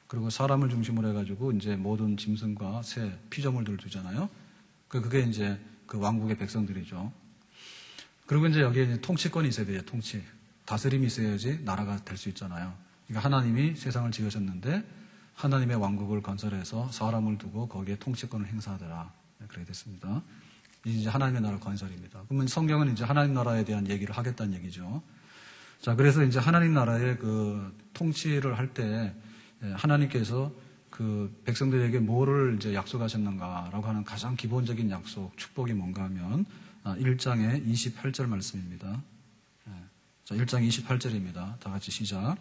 그리고 사람을 중심으로 해가지고 이제 모든 짐승과 새, 피조물들을 두잖아요. 그게 이제 그 왕국의 백성들이죠. 그리고 이제 여기에 이제 통치권이 있어야 돼요. 통치. 다스림이 있어야지 나라가 될 수 있잖아요. 그러니까 하나님이 세상을 지으셨는데 하나님의 왕국을 건설해서 사람을 두고 거기에 통치권을 행사하더라. 그렇게 됐습니다. 이제 하나님의 나라 건설입니다. 그러면 성경은 이제 하나님 나라에 대한 얘기를 하겠다는 얘기죠. 자, 그래서 이제 하나님 나라의 그 통치를 할 때 하나님께서 그 백성들에게 뭐를 이제 약속하셨는가라고 하는 가장 기본적인 약속, 축복이 뭔가 하면 1장의 28절 말씀입니다. 자, 1장 28절입니다. 다 같이 시작.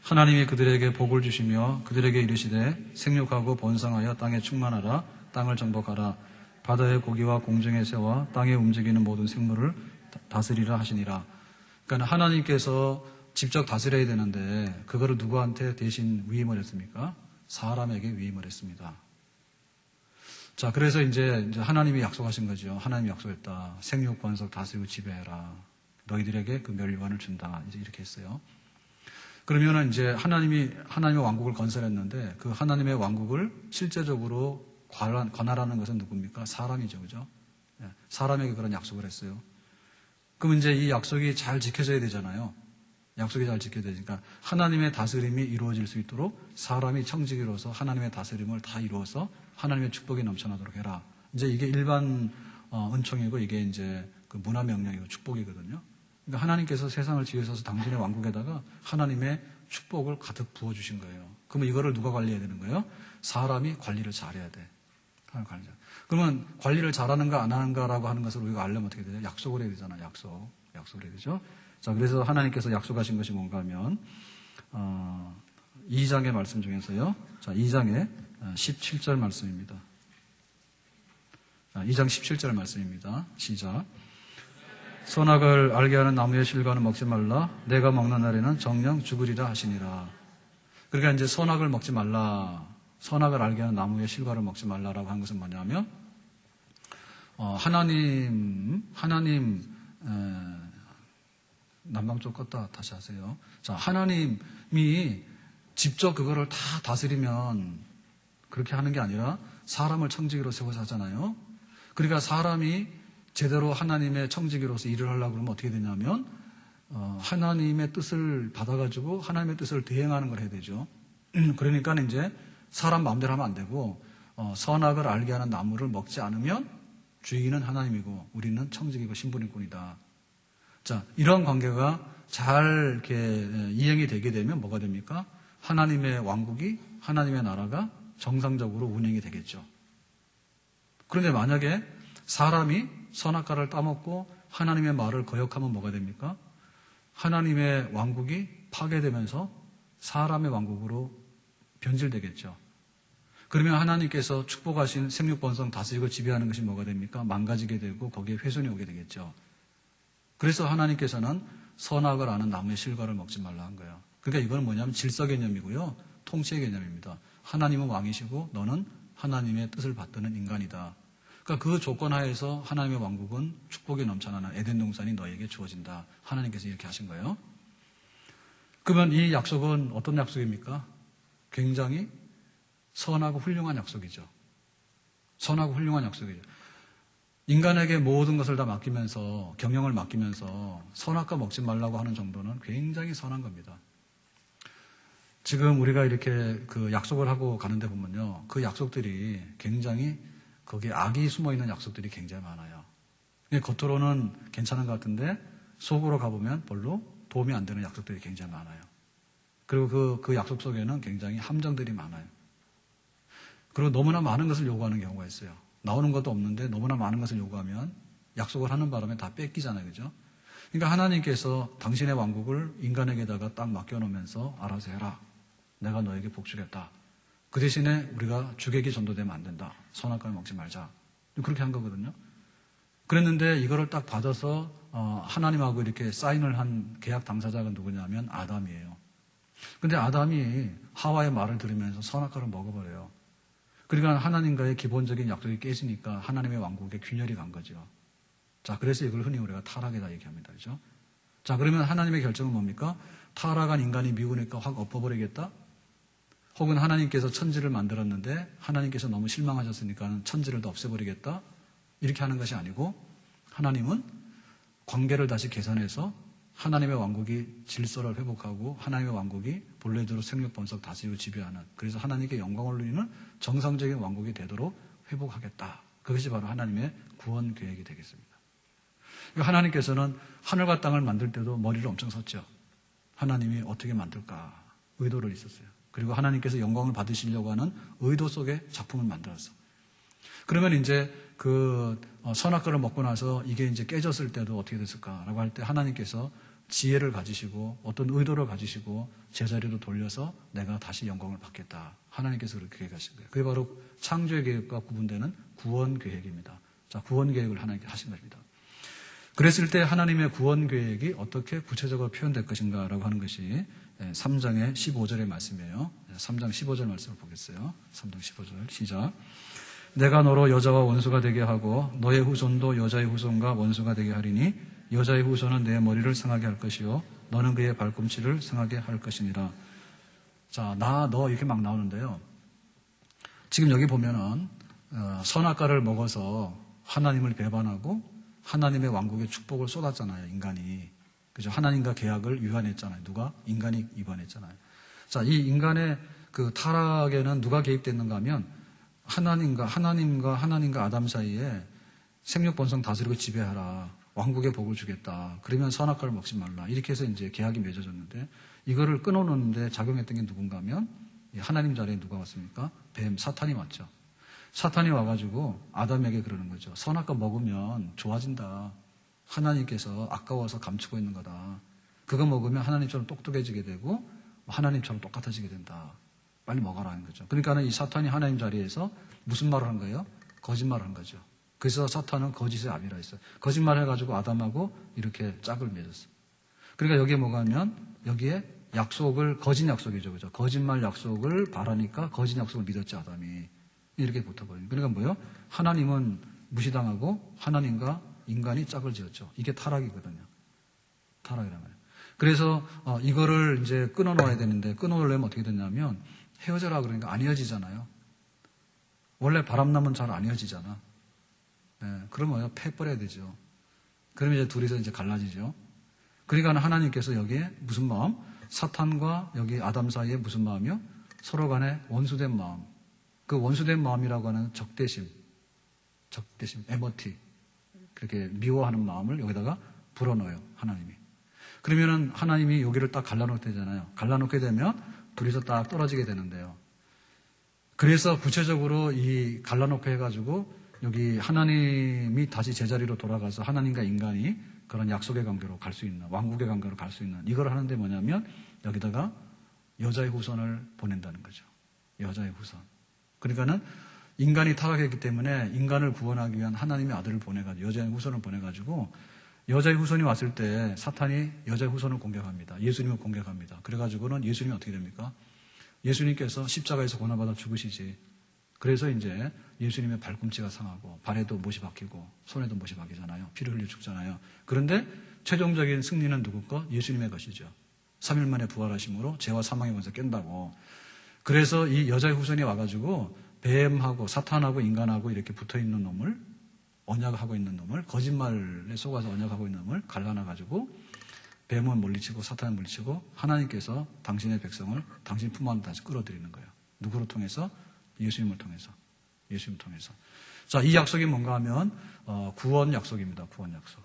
하나님이 그들에게 복을 주시며 그들에게 이르시되 생육하고 번성하여 땅에 충만하라. 땅을 정복하라. 바다의 고기와 공중의 새와 땅에 움직이는 모든 생물을 다스리라 하시니라. 그러니까 하나님께서 직접 다스려야 되는데 그거를 누구한테 대신 위임을 했습니까? 사람에게 위임을 했습니다. 자, 그래서 이제 하나님이 약속하신 거죠. 하나님이 약속했다. 생육, 번성, 다스리고 지배해라. 너희들에게 그 멸류관을 준다. 이제 이렇게 했어요. 그러면은 이제 하나님의 왕국을 건설했는데 그 하나님의 왕국을 실제적으로 관할하는 것은 누굽니까? 사람이죠. 그죠? 사람에게 그런 약속을 했어요. 그럼 이제 이 약속이 잘 지켜져야 되잖아요. 약속이 잘 지켜져야 되니까 하나님의 다스림이 이루어질 수 있도록 사람이 청지기로서 하나님의 다스림을 다 이루어서 하나님의 축복이 넘쳐나도록 해라. 이제 이게 일반 은총이고 이게 이제 그 문화 명령이고 축복이거든요. 그러니까 하나님께서 세상을 지으셔서 당신의 왕국에다가 하나님의 축복을 가득 부어주신 거예요. 그러면 이거를 누가 관리해야 되는 거예요? 사람이 관리를 잘해야 돼. 그러면 관리를 잘하는가 안 하는가라고 하는 것을 우리가 알려면 어떻게 되죠? 약속을 해야 되잖아요. 약속을 해야 되죠. 자, 그래서 하나님께서 약속하신 것이 뭔가 하면 2장의 말씀 중에서요. 자, 2장의 17절 말씀입니다. 2장 17절 말씀입니다. 시작. 선악을 알게 하는 나무의 실과는 먹지 말라. 내가 먹는 날에는 정녕 죽으리라 하시니라. 그러니까 이제 선악을 먹지 말라. 선악을 알게 하는 나무의 실과를 먹지 말라라고 한 것은 뭐냐면 하나님 난방 좀 껐다 다시 하세요. 자, 하나님이 직접 그거를 다 다스리면 그렇게 하는 게 아니라 사람을 청지기로 세워서 하잖아요. 그러니까 사람이 제대로 하나님의 청지기로서 일을 하려고 그러면 어떻게 되냐면 하나님의 뜻을 받아가지고 하나님의 뜻을 대행하는 걸 해야 되죠. 그러니까 이제 사람 마음대로 하면 안 되고 선악을 알게 하는 나무를 먹지 않으면 주인은 하나님이고 우리는 청지기고 신분인꾼이다. 자, 이런 관계가 잘 이렇게 이행이 되게 되면 뭐가 됩니까? 하나님의 왕국이, 하나님의 나라가 정상적으로 운영이 되겠죠. 그런데 만약에 사람이 선악과를 따먹고 하나님의 말을 거역하면 뭐가 됩니까? 하나님의 왕국이 파괴되면서 사람의 왕국으로 변질되겠죠. 그러면 하나님께서 축복하신 생육번성 다스리고 지배하는 것이 뭐가 됩니까? 망가지게 되고 거기에 훼손이 오게 되겠죠. 그래서 하나님께서는 선악을 아는 나무의 실과를 먹지 말라 한 거예요. 그러니까 이건 뭐냐면 질서 개념이고요. 통치의 개념입니다. 하나님은 왕이시고 너는 하나님의 뜻을 받드는 인간이다. 그러니까 그 조건 하에서 하나님의 왕국은 축복이 넘쳐나는 에덴 동산이 너에게 주어진다. 하나님께서 이렇게 하신 거예요. 그러면 이 약속은 어떤 약속입니까? 굉장히 선하고 훌륭한 약속이죠. 선하고 훌륭한 약속이죠. 인간에게 모든 것을 다 맡기면서 경영을 맡기면서 선악과 먹지 말라고 하는 정도는 굉장히 선한 겁니다. 지금 우리가 이렇게 그 약속을 하고 가는데 보면요. 그 약속들이 굉장히 거기에 악이 숨어있는 약속들이 굉장히 많아요. 겉으로는 괜찮은 것 같은데 속으로 가보면 별로 도움이 안 되는 약속들이 굉장히 많아요. 그리고 그 약속 속에는 굉장히 함정들이 많아요. 그리고 너무나 많은 것을 요구하는 경우가 있어요. 나오는 것도 없는데 너무나 많은 것을 요구하면 약속을 하는 바람에 다 뺏기잖아요. 그죠? 그러니까 하나님께서 당신의 왕국을 인간에게다가 딱 맡겨놓으면서 알아서 해라. 내가 너에게 복 주겠다. 그 대신에 우리가 주객이 전도되면 안 된다. 선악과를 먹지 말자. 그렇게 한 거거든요. 그랬는데 이거를 딱 받아서 하나님하고 이렇게 사인을 한 계약 당사자가 누구냐면 아담이에요. 근데 아담이 하와의 말을 들으면서 선악과를 먹어버려요. 그러니까 하나님과의 기본적인 약속이 깨지니까 하나님의 왕국에 균열이 간 거죠. 자, 그래서 이걸 흔히 우리가 타락이다 얘기합니다. 그죠? 자, 그러면 하나님의 결정은 뭡니까? 타락한 인간이 미우니까 확 엎어버리겠다? 혹은 하나님께서 천지를 만들었는데 하나님께서 너무 실망하셨으니까 천지를 다 없애버리겠다. 이렇게 하는 것이 아니고 하나님은 관계를 다시 개선해서 하나님의 왕국이 질서를 회복하고 하나님의 왕국이 본래대로 생육번석 다스리고 지배하는, 그래서 하나님께 영광을 누리는 정상적인 왕국이 되도록 회복하겠다. 그것이 바로 하나님의 구원 계획이 되겠습니다. 하나님께서는 하늘과 땅을 만들 때도 머리를 엄청 썼죠. 하나님이 어떻게 만들까 의도를 있었어요. 그리고 하나님께서 영광을 받으시려고 하는 의도 속에 작품을 만들었어. 그러면 이제 그 선악과를 먹고 나서 이게 이제 깨졌을 때도 어떻게 됐을까라고 할 때 하나님께서 지혜를 가지시고 어떤 의도를 가지시고 제자리로 돌려서 내가 다시 영광을 받겠다. 하나님께서 그렇게 계획하신 거예요. 그게 바로 창조의 계획과 구분되는 구원 계획입니다. 자, 구원 계획을 하나님께 하신 겁니다. 그랬을 때 하나님의 구원 계획이 어떻게 구체적으로 표현될 것인가라고 하는 것이 3장의 15절의 말씀이에요. 3장 15절 말씀을 보겠어요. 3장 15절 시작. 내가 너로 여자와 원수가 되게 하고 너의 후손도 여자의 후손과 원수가 되게 하리니 여자의 후손은 내 머리를 상하게 할 것이요 너는 그의 발꿈치를 상하게 할 것이니라. 자, 나, 너 이렇게 막 나오는데요. 지금 여기 보면은 선악과를 먹어서 하나님을 배반하고 하나님의 왕국의 축복을 쏟았잖아요, 인간이. 그죠? 하나님과 계약을 위반했잖아요. 누가? 인간이 위반했잖아요. 자, 이 인간의 그 타락에는 누가 개입됐는가 하면 하나님과 아담 사이에 생육 번성 다스리고 지배하라. 왕국의 복을 주겠다. 그러면 선악과를 먹지 말라. 이렇게 해서 이제 계약이 맺어졌는데 이거를 끊어놓는데 작용했던 게 누군가 하면 하나님 자리에 누가 왔습니까? 뱀, 사탄이 왔죠. 사탄이 와가지고 아담에게 그러는 거죠. 선악과 먹으면 좋아진다. 하나님께서 아까워서 감추고 있는 거다. 그거 먹으면 하나님처럼 똑똑해지게 되고 하나님처럼 똑같아지게 된다. 빨리 먹어라 하는 거죠. 그러니까 이 사탄이 하나님 자리에서 무슨 말을 한 거예요? 거짓말을 한 거죠. 그래서 사탄은 거짓의 아비라 했어요. 거짓말 해가지고 아담하고 이렇게 짝을 맺었어요. 그러니까 여기에 뭐가 하면 여기에 약속을, 거짓 약속이죠. 그죠? 거짓말 약속을 바라니까 거짓 약속을 믿었지, 아담이. 이렇게 붙어버려요. 그러니까 뭐예요? 하나님은 무시당하고 하나님과 인간이 짝을 지었죠. 이게 타락이거든요. 타락이란 말이에요. 그래서 이거를 이제 끊어놓아야 되는데 끊어놓으려면 어떻게 됐냐면 헤어져라 그러니까 안 헤어지잖아요. 원래 바람나면 잘 안 헤어지잖아. 그러면 패버려야 되죠. 그러면 이제 둘이서 이제 갈라지죠. 그러니까 하나님께서 여기에 무슨 마음? 사탄과 여기 아담 사이에 무슨 마음이요? 서로 간에 원수된 마음. 그 원수된 마음이라고 하는 적대심, 에머티. 그렇게 미워하는 마음을 여기다가 불어넣어요, 하나님이. 그러면은 하나님이 여기를 딱 갈라놓게 되잖아요. 갈라놓게 되면 둘이서 딱 떨어지게 되는데요. 그래서 구체적으로 이 갈라놓게 해가지고 여기 하나님이 다시 제자리로 돌아가서 하나님과 인간이 그런 약속의 관계로 갈 수 있는, 왕국의 관계로 갈 수 있는, 이걸 하는데 뭐냐면 여기다가 여자의 후손을 보낸다는 거죠. 여자의 후손. 그러니까는 인간이 타락했기 때문에 인간을 구원하기 위한 하나님의 아들을 보내가지고, 여자의 후손을 보내가지고, 여자의 후손이 왔을 때 사탄이 여자의 후손을 공격합니다. 예수님을 공격합니다. 그래가지고는 예수님이 어떻게 됩니까? 예수님께서 십자가에서 고난받아 죽으시지. 그래서 이제 예수님의 발꿈치가 상하고, 발에도 못이 박히고, 손에도 못이 박히잖아요. 피를 흘려 죽잖아요. 그런데 최종적인 승리는 누구 거? 예수님의 것이죠. 3일 만에 부활하심으로 죄와 사망의 권세 깬다고. 그래서 이 여자의 후손이 와가지고 뱀하고 사탄하고 인간하고 이렇게 붙어있는 놈을, 언약하고 있는 놈을, 거짓말에 속아서 언약하고 있는 놈을 갈라놔가지고 뱀은 물리치고 사탄을 물리치고 하나님께서 당신의 백성을 당신 품 안에 다시 끌어들이는 거예요. 누구를 통해서? 예수님을 통해서. 예수님을 통해서. 자, 이 약속이 뭔가 하면 구원 약속입니다. 구원 약속.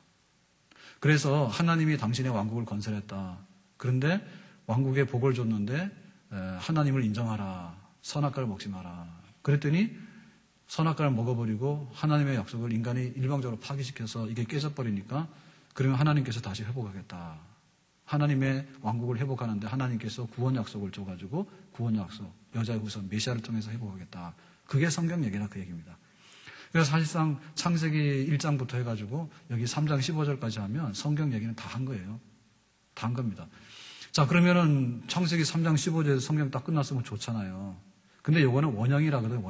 그래서 하나님이 당신의 왕국을 건설했다. 그런데 왕국에 복을 줬는데 하나님을 인정하라. 선악과를 먹지 마라. 그랬더니 선악과를 먹어버리고 하나님의 약속을 인간이 일방적으로 파기시켜서 이게 깨져버리니까 그러면 하나님께서 다시 회복하겠다. 하나님의 왕국을 회복하는데 하나님께서 구원 약속을 줘가지고 구원 약속, 여자의 후손, 메시아를 통해서 회복하겠다. 그게 성경 얘기나 그 얘기입니다. 그래서 사실상 창세기 1장부터 해가지고 여기 3장 15절까지 하면 성경 얘기는 다 한 거예요. 다 한 겁니다. 자, 그러면은 창세기 3장 15절에서 성경 딱 끝났으면 좋잖아요. 근데 요거는 원형이라거든요,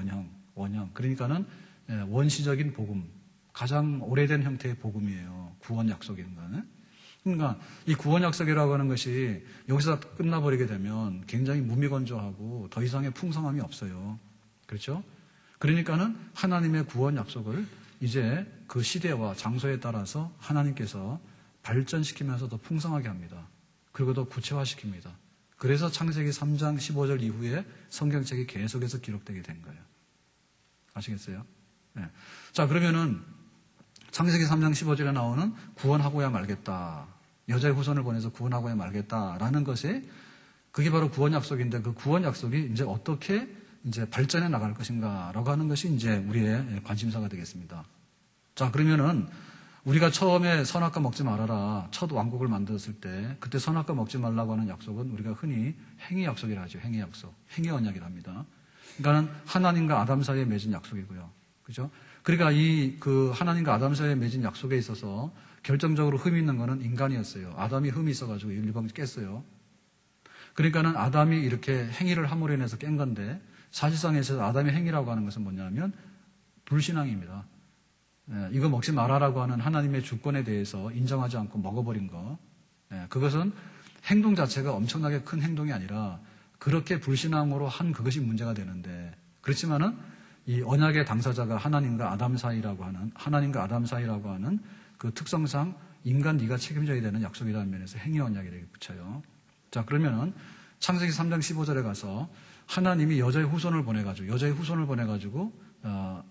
원형. 그러니까는 원시적인 복음, 가장 오래된 형태의 복음이에요. 구원 약속인 거는. 그러니까 이 구원 약속이라고 하는 것이 여기서 끝나버리게 되면 굉장히 무미건조하고 더 이상의 풍성함이 없어요. 그렇죠? 그러니까는 하나님의 구원 약속을 이제 그 시대와 장소에 따라서 하나님께서 발전시키면서 더 풍성하게 합니다. 그리고 더 구체화시킵니다. 그래서 창세기 3장 15절 이후에 성경책이 계속해서 기록되게 된 거예요. 아시겠어요? 네. 자, 그러면은 창세기 3장 15절에 나오는 구원하고야 말겠다. 여자의 후손을 보내서 구원하고야 말겠다라는 것이 그게 바로 구원 약속인데 그 구원 약속이 이제 어떻게 이제 발전해 나갈 것인가라고 하는 것이 이제 우리의 관심사가 되겠습니다. 자, 그러면은 우리가 처음에 선악과 먹지 말아라. 첫 왕국을 만들었을 때 그때 선악과 먹지 말라고 하는 약속은 우리가 흔히 행위 약속이라 하죠. 행위 약속. 행위 언약이라 합니다. 그러니까는 하나님과 아담 사이에 맺은 약속이고요. 그죠? 그러니까 이 그 하나님과 아담 사이에 맺은 약속에 있어서 결정적으로 흠이 있는 거는 인간이었어요. 아담이 흠이 있어가지고 일방 깼어요. 그러니까는 아담이 이렇게 행위를 함으로 인해서 깬 건데 사실상에서 아담의 행위라고 하는 것은 뭐냐면 불신앙입니다. 이거 먹지 말아라고 하는 하나님의 주권에 대해서 인정하지 않고 먹어버린 거. 그것은 행동 자체가 엄청나게 큰 행동이 아니라 그렇게 불신앙으로 한 그것이 문제가 되는데 그렇지만은 이 언약의 당사자가 하나님과 아담 사이라고 하는 그 특성상 인간 네가 책임져야 되는 약속이라는 면에서 행위 언약이 되게 붙여요. 자, 그러면은 창세기 3장 15절에 가서 하나님이 여자의 후손을 보내가지고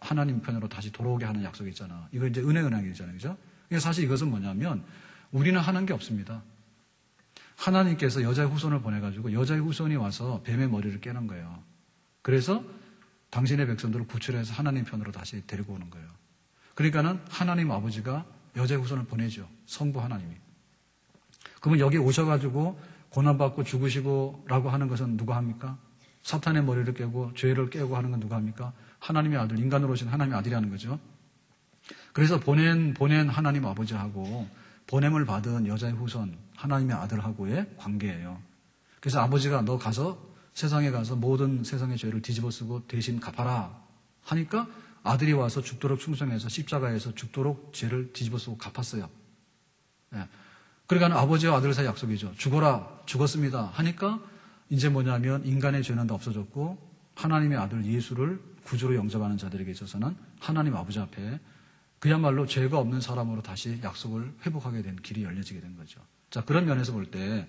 하나님 편으로 다시 돌아오게 하는 약속이 있잖아. 이거 이제 은혜 언약이잖아요. 그죠? 사실 이것은 뭐냐면 우리는 하는 게 없습니다. 하나님께서 여자의 후손을 보내가지고 여자의 후손이 와서 뱀의 머리를 깨는 거예요. 그래서 당신의 백성들을 구출해서 하나님 편으로 다시 데리고 오는 거예요. 그러니까는 하나님 아버지가 여자의 후손을 보내죠. 성부 하나님이. 그러면 여기 오셔가지고 고난받고 죽으시고라고 하는 것은 누가 합니까? 사탄의 머리를 깨고 죄를 깨고 하는 건 누가 합니까? 하나님의 아들, 인간으로 오신 하나님의 아들이 하는 거죠. 그래서 보낸 하나님 아버지하고 보냄을 받은 여자의 후손, 하나님의 아들하고의 관계예요. 그래서 아버지가 너 가서 세상에 가서 모든 세상의 죄를 뒤집어 쓰고 대신 갚아라 하니까 아들이 와서 죽도록 충성해서 십자가에서 죽도록 죄를 뒤집어 쓰고 갚았어요. 그러니까 아버지와 아들 사이 약속이죠. 죽어라, 죽었습니다 하니까 이제 뭐냐면 인간의 죄는 다 없어졌고 하나님의 아들 예수를 구주로 영접하는 자들에게 있어서는 하나님 아버지 앞에 그야말로 죄가 없는 사람으로 다시 약속을 회복하게 된 길이 열려지게 된 거죠. 자, 그런 면에서 볼 때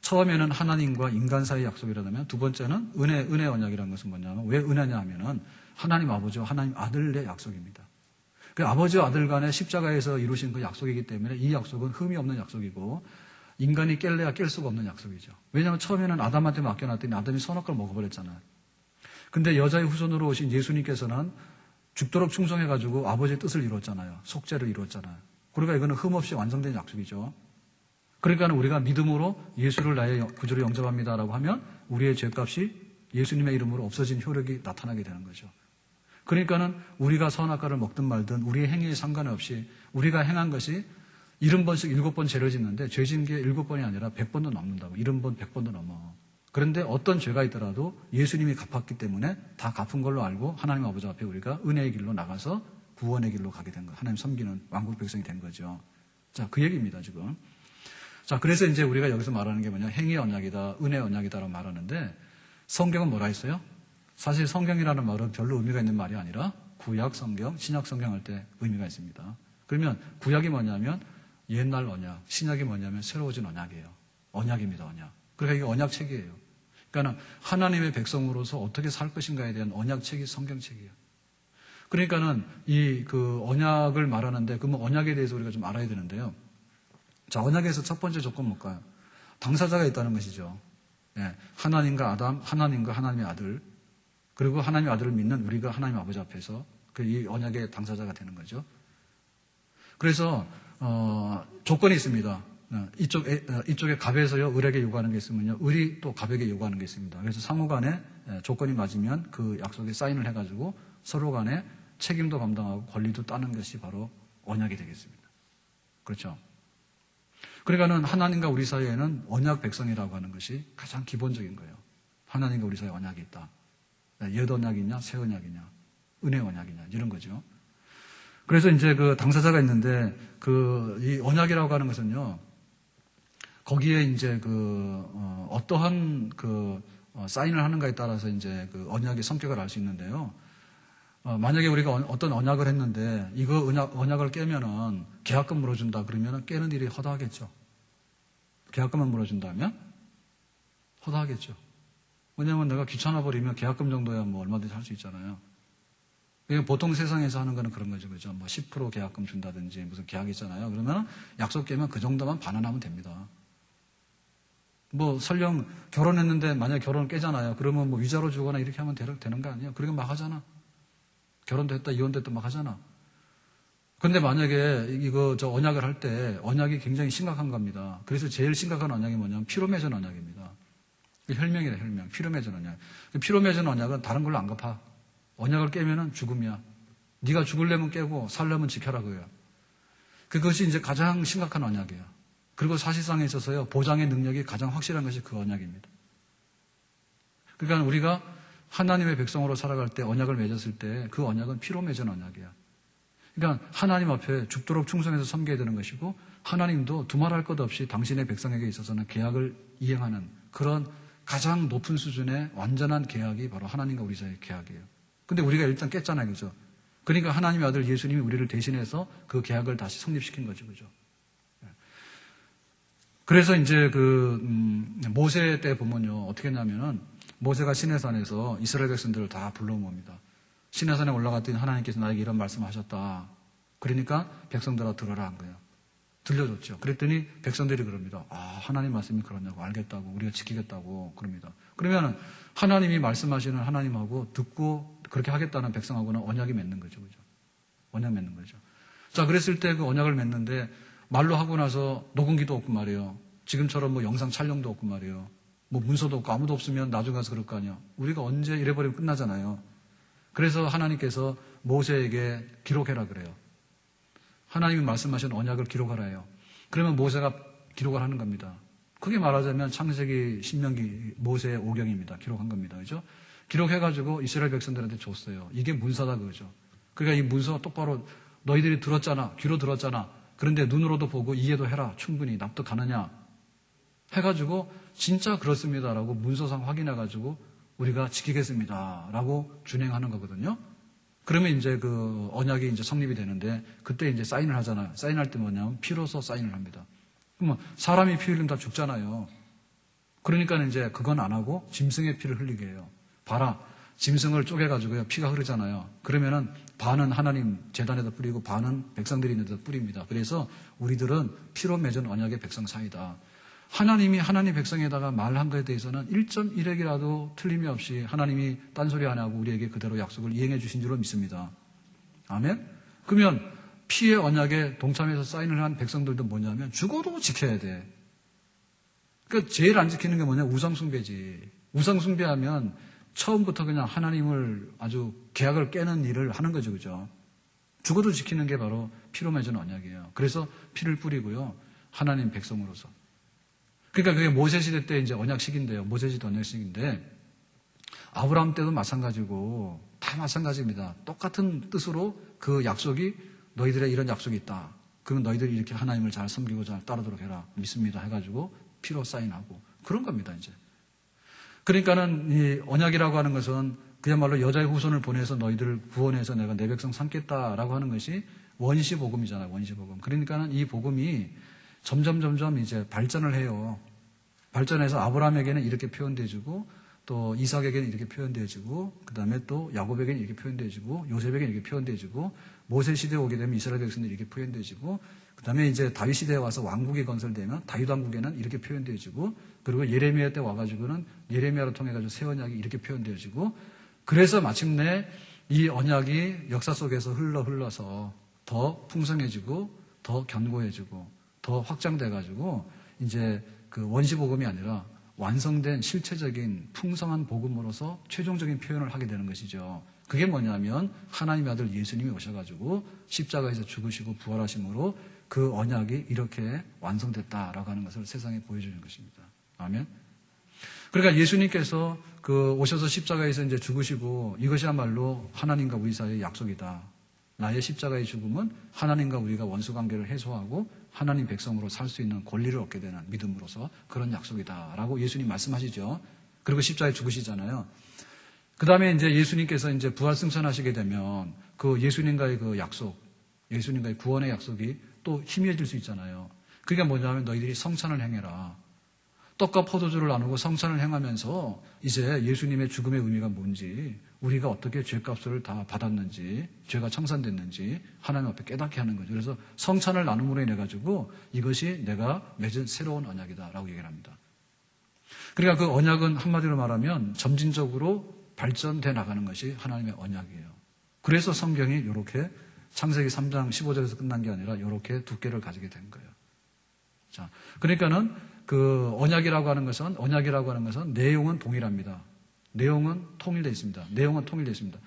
처음에는 하나님과 인간 사이의 약속이라면 두 번째는 은혜 언약이라는 것은 뭐냐면 왜 은혜냐 하면은 하나님 아버지와 하나님 아들의 약속입니다. 그 아버지와 아들 간의 십자가에서 이루신 그 약속이기 때문에 이 약속은 흠이 없는 약속이고 인간이 깰래야 깰 수가 없는 약속이죠. 왜냐하면 처음에는 아담한테 맡겨놨더니 아담이 선악과를 먹어버렸잖아요. 근데 여자의 후손으로 오신 예수님께서는 죽도록 충성해가지고 아버지의 뜻을 이루었잖아요. 속죄를 이루었잖아요. 그러니까 이거는 흠 없이 완성된 약속이죠. 그러니까 우리가 믿음으로 예수를 나의 구주로 영접합니다라고 하면 우리의 죄값이 예수님의 이름으로 없어진 효력이 나타나게 되는 거죠. 그러니까는 우리가 선악과를 먹든 말든 우리의 행위에 상관없이 우리가 행한 것이 70번씩 7번 죄를 짓는데 죄 지은 게 7번이 아니라 100번도 넘는다고. 70번, 100번도 넘어. 그런데 어떤 죄가 있더라도 예수님이 갚았기 때문에 다 갚은 걸로 알고 하나님 아버지 앞에 우리가 은혜의 길로 나가서 구원의 길로 가게 된 거예요. 하나님 섬기는 왕국 백성이 된 거죠. 자, 그 얘기입니다, 지금. 자, 그래서 이제 우리가 여기서 말하는 게 뭐냐. 행위 언약이다, 은혜 언약이다라고 말하는데 성경은 뭐라 했어요? 사실 성경이라는 말은 별로 의미가 있는 말이 아니라 구약 성경, 신약 성경 할 때 의미가 있습니다. 그러면 구약이 뭐냐면 옛날 언약, 신약이 뭐냐면 새로워진 언약이에요. 언약입니다, 언약. 그러니까 이게 언약책이에요. 그러니까 하나님의 백성으로서 어떻게 살 것인가에 대한 언약책이 성경책이에요. 그러니까는 이 그 언약을 말하는데 그러면 언약에 대해서 우리가 좀 알아야 되는데요. 자, 언약에서 첫 번째 조건 뭘까요? 당사자가 있다는 것이죠. 하나님과 아담, 하나님과 하나님의 아들, 그리고 하나님의 아들을 믿는 우리가 하나님 아버지 앞에서 이 언약의 당사자가 되는 거죠. 그래서 조건이 있습니다. 이쪽에 갑에서요 을에게 요구하는 게 있으면요 을이 또 갑에게 요구하는 게 있습니다. 그래서 상호간에 조건이 맞으면 그 약속에 사인을 해가지고 서로 간에 책임도 감당하고 권리도 따는 것이 바로 언약이 되겠습니다. 그렇죠? 그러니까는 하나님과 우리 사이에는 언약 백성이라고 하는 것이 가장 기본적인 거예요. 하나님과 우리 사이에 언약이 있다. 옛 언약이냐, 새 언약이냐, 은혜 언약이냐 이런 거죠. 그래서 이제 그 당사자가 있는데 이 언약이라고 하는 것은요 거기에 이제 어떠한 사인을 하는가에 따라서 이제 그 언약의 성격을 알 수 있는데요. 만약에 우리가 어떤 언약을 했는데 이거 언약을 깨면은 계약금 물어준다 그러면은 깨는 일이 허다하겠죠. 계약금만 물어준다면 허다하겠죠. 왜냐하면 내가 귀찮아 버리면 계약금 정도야 뭐 얼마든지 할 수 있잖아요. 보통 세상에서 하는 거는 그런 거죠. 그죠? 뭐 10% 계약금 준다든지 무슨 계약 있잖아요. 그러면 약속 깨면 그 정도만 반환하면 됩니다. 뭐 설령 결혼했는데 만약에 결혼을 깨잖아요. 그러면 뭐 위자료 주거나 이렇게 하면 되는 거 아니에요? 그러니까 막 하잖아. 결혼도 했다, 이혼도 했다 막 하잖아. 근데 만약에 언약을 할 때 언약이 굉장히 심각한 겁니다. 그래서 제일 심각한 언약이 뭐냐면 피로 맺은 언약입니다. 혈명이다, 혈명. 피로 맺은 언약. 피로 맺은 언약은 다른 걸로 안 갚아. 언약을 깨면은 죽음이야. 네가 죽으려면 깨고 살려면 지켜라 그거야. 그것이 이제 가장 심각한 언약이에요. 그리고 사실상에 있어서요, 보장의 능력이 가장 확실한 것이 그 언약입니다. 그러니까 우리가 하나님의 백성으로 살아갈 때 언약을 맺었을 때 그 언약은 피로 맺은 언약이야. 그러니까 하나님 앞에 죽도록 충성해서 섬겨야 되는 것이고 하나님도 두말할 것 없이 당신의 백성에게 있어서는 계약을 이행하는 그런 가장 높은 수준의 완전한 계약이 바로 하나님과 우리 사이의 계약이에요. 근데 우리가 일단 깼잖아요. 그죠? 그러니까 하나님의 아들 예수님이 우리를 대신해서 그 계약을 다시 성립시킨 거죠. 그죠? 그래서 이제 모세 때 보면요. 어떻게 했냐면은 모세가 시내산에서 이스라엘 백성들을 다 불러온 겁니다. 시내산에 올라갔더니 하나님께서 나에게 이런 말씀을 하셨다. 그러니까 백성들아 들어라 한 거예요. 들려줬죠. 그랬더니 백성들이 그럽니다. 하나님 말씀이 그러냐고 알겠다고 우리가 지키겠다고 그럽니다. 그러면 하나님이 말씀하시는 하나님하고 듣고 그렇게 하겠다는 백성하고는 언약이 맺는 거죠. 그죠? 언약 맺는 거죠. 자, 그랬을 때 그 언약을 맺는데 말로 하고 나서 녹음기도 없고 말이에요. 지금처럼 뭐 영상 촬영도 없고 말이에요. 뭐 문서도 없고 아무도 없으면 나중에 가서 그럴 거 아니에요. 우리가 언제 이래버리면 끝나잖아요. 그래서 하나님께서 모세에게 기록해라 그래요. 하나님이 말씀하신 언약을 기록하라 해요. 그러면 모세가 기록을 하는 겁니다. 크게 말하자면 창세기, 신명기, 모세 5경입니다. 기록한 겁니다. 그죠? 기록해가지고 이스라엘 백성들한테 줬어요. 이게 문서다 그거죠. 그러니까 이 문서 똑바로 너희들이 들었잖아. 귀로 들었잖아. 그런데 눈으로도 보고 이해도 해라. 충분히 납득가느냐. 해가지고 진짜 그렇습니다라고 문서상 확인해가지고 우리가 지키겠습니다라고 준행하는 거거든요. 그러면 이제 그 언약이 이제 성립이 되는데 그때 이제 사인을 하잖아요. 사인할 때 뭐냐면 피로서 사인을 합니다. 그러면 사람이 피 흘리면 다 죽잖아요. 그러니까 이제 그건 안 하고 짐승의 피를 흘리게 해요. 봐라. 짐승을 쪼개가지고요. 피가 흐르잖아요. 그러면은 반은 하나님 제단에다 뿌리고 반은 백성들이 있는 데다 뿌립니다. 그래서 우리들은 피로 맺은 언약의 백성 사이다. 하나님이 하나님 백성에다가 말한 것에 대해서는 1.1핵이라도 틀림이 없이 하나님이 딴소리 안 하고 우리에게 그대로 약속을 이행해 주신 줄로 믿습니다. 아멘? 그러면 피의 언약에 동참해서 사인을 한 백성들도 뭐냐면 죽어도 지켜야 돼. 그러니까 제일 안 지키는 게 뭐냐? 우상숭배지. 우상숭배하면 처음부터 그냥 하나님을 아주 계약을 깨는 일을 하는 거죠. 그죠? 죽어도 지키는 게 바로 피로 맺은 언약이에요. 그래서 피를 뿌리고요. 하나님 백성으로서. 그러니까 그게 모세 시대 때 이제 언약식인데요. 모세 시대 언약식인데 아브라함 때도 마찬가지고 다 마찬가지입니다. 똑같은 뜻으로 그 약속이 너희들의 이런 약속이 있다. 그러면 너희들이 이렇게 하나님을 잘 섬기고 잘 따르도록 해라. 믿습니다. 해가지고 피로 사인하고 그런 겁니다. 이제. 그러니까는 이 언약이라고 하는 것은 그야말로 여자의 후손을 보내서 너희들을 구원해서 내가 내 백성 삼겠다라고 하는 것이 원시 복음이잖아요. 원시 복음. 그러니까는 이 복음이 점점 이제 발전을 해요. 발전해서 아브라함에게는 이렇게 표현되어지고 또 이삭에게는 이렇게 표현되어지고 그 다음에 또 야곱에게는 이렇게 표현되어지고 요셉에게는 이렇게 표현되어지고 모세 시대에 오게 되면 이스라엘 백성들이 이렇게 표현되어지고 그 다음에 이제 다윗 시대에 와서 왕국이 건설되면 다윗 왕국에는 이렇게 표현되어지고 그리고 예레미야 때 와가지고는 예레미야를 통해가지고 새 언약이 이렇게 표현되어지고 그래서 마침내 이 언약이 역사 속에서 흘러서 더 풍성해지고 더 견고해지고 더 확장돼가지고 이제 그 원시 복음이 아니라 완성된 실체적인 풍성한 복음으로서 최종적인 표현을 하게 되는 것이죠. 그게 뭐냐면 하나님의 아들 예수님이 오셔가지고 십자가에서 죽으시고 부활하심으로 그 언약이 이렇게 완성됐다라고 하는 것을 세상에 보여주는 것입니다. 아멘. 그러니까 예수님께서 그 오셔서 십자가에서 이제 죽으시고 이것이야말로 하나님과 우리 사이의 약속이다. 나의 십자가의 죽음은 하나님과 우리가 원수 관계를 해소하고 하나님 백성으로 살 수 있는 권리를 얻게 되는 믿음으로서 그런 약속이다라고 예수님 말씀하시죠. 그리고 십자가에 죽으시잖아요. 그 다음에 이제 예수님께서 이제 부활 승천하시게 되면 그 예수님과의 그 약속, 예수님과의 구원의 약속이 또 희미해질 수 있잖아요. 그게 뭐냐면 너희들이 성찬을 행해라. 떡과 포도주를 나누고 성찬을 행하면서 이제 예수님의 죽음의 의미가 뭔지, 우리가 어떻게 죄값을 다 받았는지, 죄가 청산됐는지 하나님 앞에 깨닫게 하는 거죠. 그래서 성찬을 나눔으로 인해 가지고 이것이 내가 맺은 새로운 언약이다라고 얘기를 합니다. 그러니까 그 언약은 한마디로 말하면 점진적으로 발전돼 나가는 것이 하나님의 언약이에요. 그래서 성경이 이렇게 창세기 3장 15절에서 끝난 게 아니라 이렇게 두께를 가지게 된 거예요. 자, 그러니까는 그 언약이라고 하는 것은 내용은 동일합니다. 내용은 통일되어 있습니다. 내용은 통일되어 있습니다.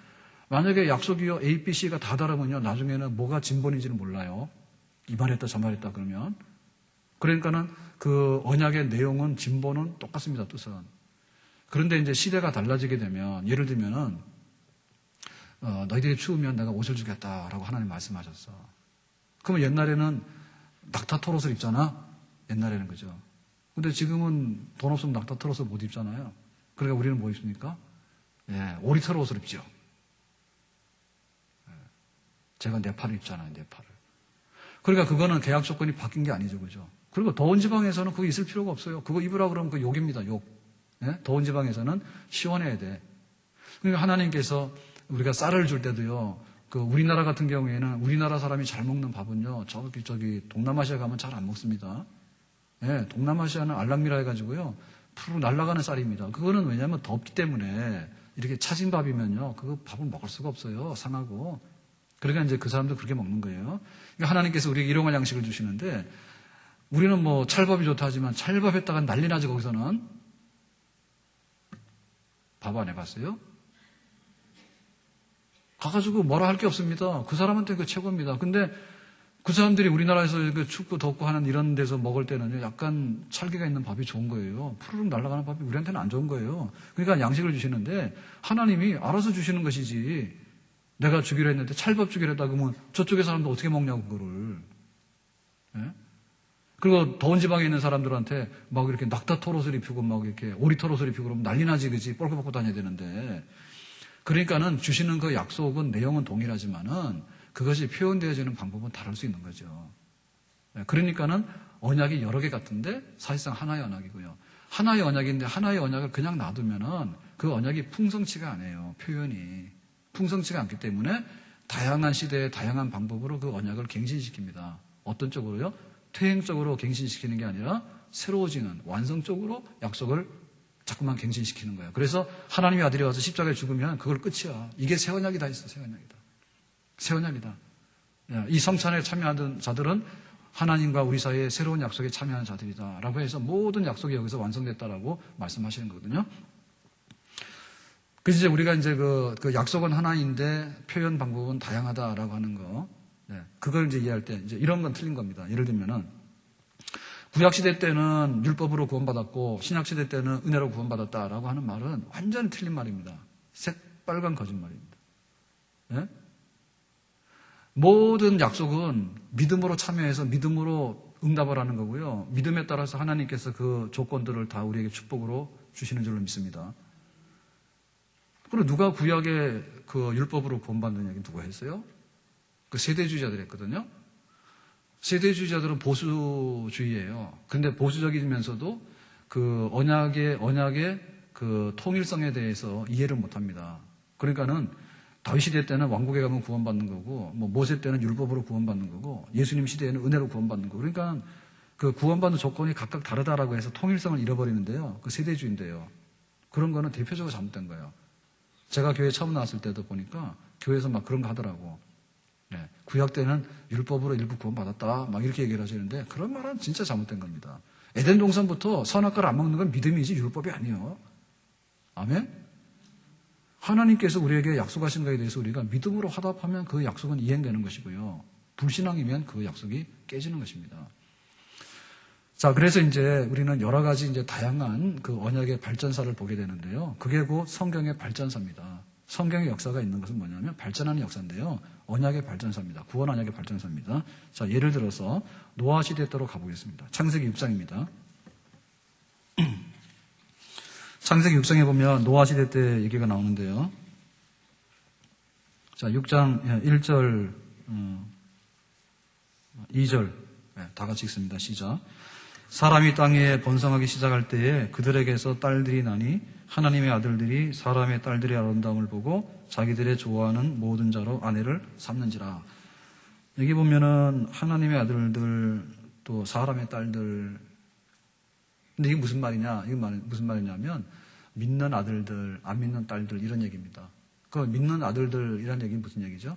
만약에 약속이요 A, B, C가 다 다르면요 나중에는 뭐가 진본인지는 몰라요. 이 말했다 저 말했다 그러면. 그러니까는 그 언약의 내용은 진본은 똑같습니다. 뜻은. 그런데 이제 시대가 달라지게 되면 예를 들면은 너희들이 추우면 내가 옷을 주겠다라고 하나님 말씀하셨어. 그러면 옛날에는 낙타 털옷을 입잖아. 옛날에는 그죠. 근데 지금은 돈 없으면 낙타 털옷을 못 입잖아요. 그러니까 우리는 뭐 입습니까? 예, 오리털 옷을 입죠. 예, 제가 네팔을 입잖아요, 네팔을. 그러니까 그거는 계약 조건이 바뀐 게 아니죠, 그죠? 그리고 더운 지방에서는 그거 있을 필요가 없어요. 그거 입으라 그러면 그 욕입니다, 욕. 예? 더운 지방에서는 시원해야 돼. 그러니까 하나님께서 우리가 쌀을 줄 때도요, 그 우리나라 같은 경우에는 우리나라 사람이 잘 먹는 밥은요, 저기 동남아시아 가면 잘 안 먹습니다. 예, 동남아시아는 알랑미라 해가지고요, 푸르 날아가는 쌀입니다. 그거는 왜냐하면 덥기 때문에 이렇게 차진 밥이면요, 그거 밥을 먹을 수가 없어요. 상하고. 그러니까 이제 그 사람도 그렇게 먹는 거예요. 그러니까 하나님께서 우리에게 일용할 양식을 주시는데 우리는 뭐 찰밥이 좋다 하지만 찰밥 했다가 난리 나지 거기서는. 밥 안 해봤어요? 가가지고 뭐라 할 게 없습니다. 그 사람한테 그 최고입니다. 근데 그 사람들이 우리나라에서 그 춥고 덥고 하는 이런 데서 먹을 때는 약간 찰기가 있는 밥이 좋은 거예요. 푸르륵 날아가는 밥이 우리한테는 안 좋은 거예요. 그러니까 양식을 주시는데 하나님이 알아서 주시는 것이지 내가 주기로 했는데 찰밥 주기로 했다 그러면 저쪽의 사람도 어떻게 먹냐고 그거를. 예? 그리고 더운 지방에 있는 사람들한테 막 이렇게 낙타 털옷을 입히고 막 이렇게 오리 털옷을 입히고 그러면 난리 나지 그지 뻘거 벗고 다녀야 되는데 그러니까는 주시는 그 약속은 내용은 동일하지만은 그것이 표현되어지는 방법은 다를 수 있는 거죠. 그러니까는 언약이 여러 개 같은데 사실상 하나의 언약이고요. 하나의 언약인데 하나의 언약을 그냥 놔두면은 그 언약이 풍성치가 않아요. 표현이 풍성치가 않기 때문에 다양한 시대에 다양한 방법으로 그 언약을 갱신시킵니다. 어떤 쪽으로요? 퇴행적으로 갱신시키는 게 아니라 새로워지는 완성적으로 약속을 자꾸만 갱신시키는 거예요. 그래서 하나님의 아들이 와서 십자가에 죽으면 그걸 끝이야. 이게 새 언약이다 했어. 새 언약이다. 새 언약이다. 이 성찬에 참여하던 자들은 하나님과 우리 사이에 새로운 약속에 참여하는 자들이다 라고 해서 모든 약속이 여기서 완성됐다라고 말씀하시는 거거든요. 그래서 이제 우리가 이제 그 약속은 하나인데 표현 방법은 다양하다라고 하는 거. 그걸 이제 이해할 때 이제 이런 건 틀린 겁니다. 예를 들면은 구약시대 때는 율법으로 구원받았고 신약시대 때는 은혜로 구원받았다라고 하는 말은 완전히 틀린 말입니다. 새빨간 거짓말입니다. 예? 모든 약속은 믿음으로 참여해서 믿음으로 응답을 하는 거고요. 믿음에 따라서 하나님께서 그 조건들을 다 우리에게 축복으로 주시는 줄로 믿습니다. 그리고 누가 구약의 그 율법으로 구원받는 얘기 누가 했어요? 그 세대주의자들 했거든요. 세대주의자들은 보수주의예요. 근데 보수적이면서도 그 언약의 그 통일성에 대해서 이해를 못 합니다. 그러니까는 다윗 시대 때는 왕국에 가면 구원받는 거고, 뭐 모세 때는 율법으로 구원받는 거고, 예수님 시대에는 은혜로 구원받는 거고. 그러니까 그 구원받는 조건이 각각 다르다라고 해서 통일성을 잃어버리는데요. 그 세대주의인데요. 그런 거는 대표적으로 잘못된 거예요. 제가 교회 처음 나왔을 때도 보니까 교회에서 막 그런 거 하더라고. 네, 구약 때는 율법으로 일부 구원받았다 막 이렇게 얘기를 하시는데 그런 말은 진짜 잘못된 겁니다. 에덴 동산부터 선악과를 안 먹는 건 믿음이지 율법이 아니에요. 아멘? 하나님께서 우리에게 약속하신 것에 대해서 우리가 믿음으로 화답하면 그 약속은 이행되는 것이고요. 불신앙이면 그 약속이 깨지는 것입니다. 자, 그래서 이제 우리는 여러 가지 이제 다양한 그 언약의 발전사를 보게 되는데요. 그게 곧 성경의 발전사입니다. 성경의 역사가 있는 것은 뭐냐면 발전하는 역사인데요. 언약의 발전사입니다. 구원 언약의 발전사입니다. 자, 예를 들어서 노아 시대 때로 가보겠습니다. 창세기 6장입니다. 창세기 6장에 보면 노아 시대 때 얘기가 나오는데요. 자, 6장 1절, 2절 다 같이 읽습니다. 시작. 사람이 땅에 번성하기 시작할 때에 그들에게서 딸들이 나니 하나님의 아들들이 사람의 딸들의 아름다움을 보고 자기들의 좋아하는 모든 자로 아내를 삼는지라. 여기 보면은 하나님의 아들들 또 사람의 딸들. 근데 이게 무슨 말이냐? 이게 무슨 말이냐면 믿는 아들들, 안 믿는 딸들 이런 얘기입니다. 그 믿는 아들들이란 얘기는 무슨 얘기죠?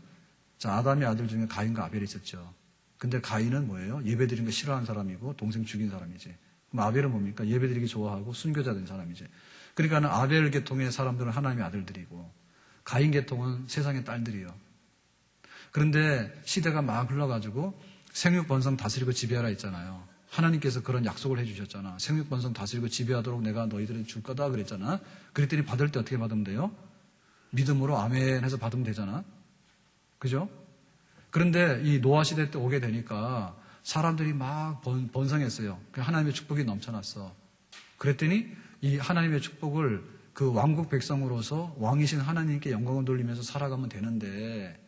자, 아담의 아들 중에 가인과 아벨이 있었죠. 근데 가인은 뭐예요? 예배드리는 거 싫어하는 사람이고 동생 죽인 사람이지. 그럼 아벨은 뭡니까? 예배드리기 좋아하고 순교자 된 사람이지. 그러니까는 아벨 계통의 사람들은 하나님의 아들들이고 가인 계통은 세상의 딸들이요. 그런데 시대가 막 흘러가지고 생육번성 다스리고 지배하라 했잖아요. 하나님께서 그런 약속을 해주셨잖아. 생육번성 다스리고 지배하도록 내가 너희들은 줄 거다 그랬잖아. 그랬더니 받을 때 어떻게 받으면 돼요? 믿음으로 아멘 해서 받으면 되잖아. 그죠? 그런데 이 노아 시대 때 오게 되니까 사람들이 막 번성했어요. 하나님의 축복이 넘쳐났어. 그랬더니 이 하나님의 축복을 그 왕국 백성으로서 왕이신 하나님께 영광을 돌리면서 살아가면 되는데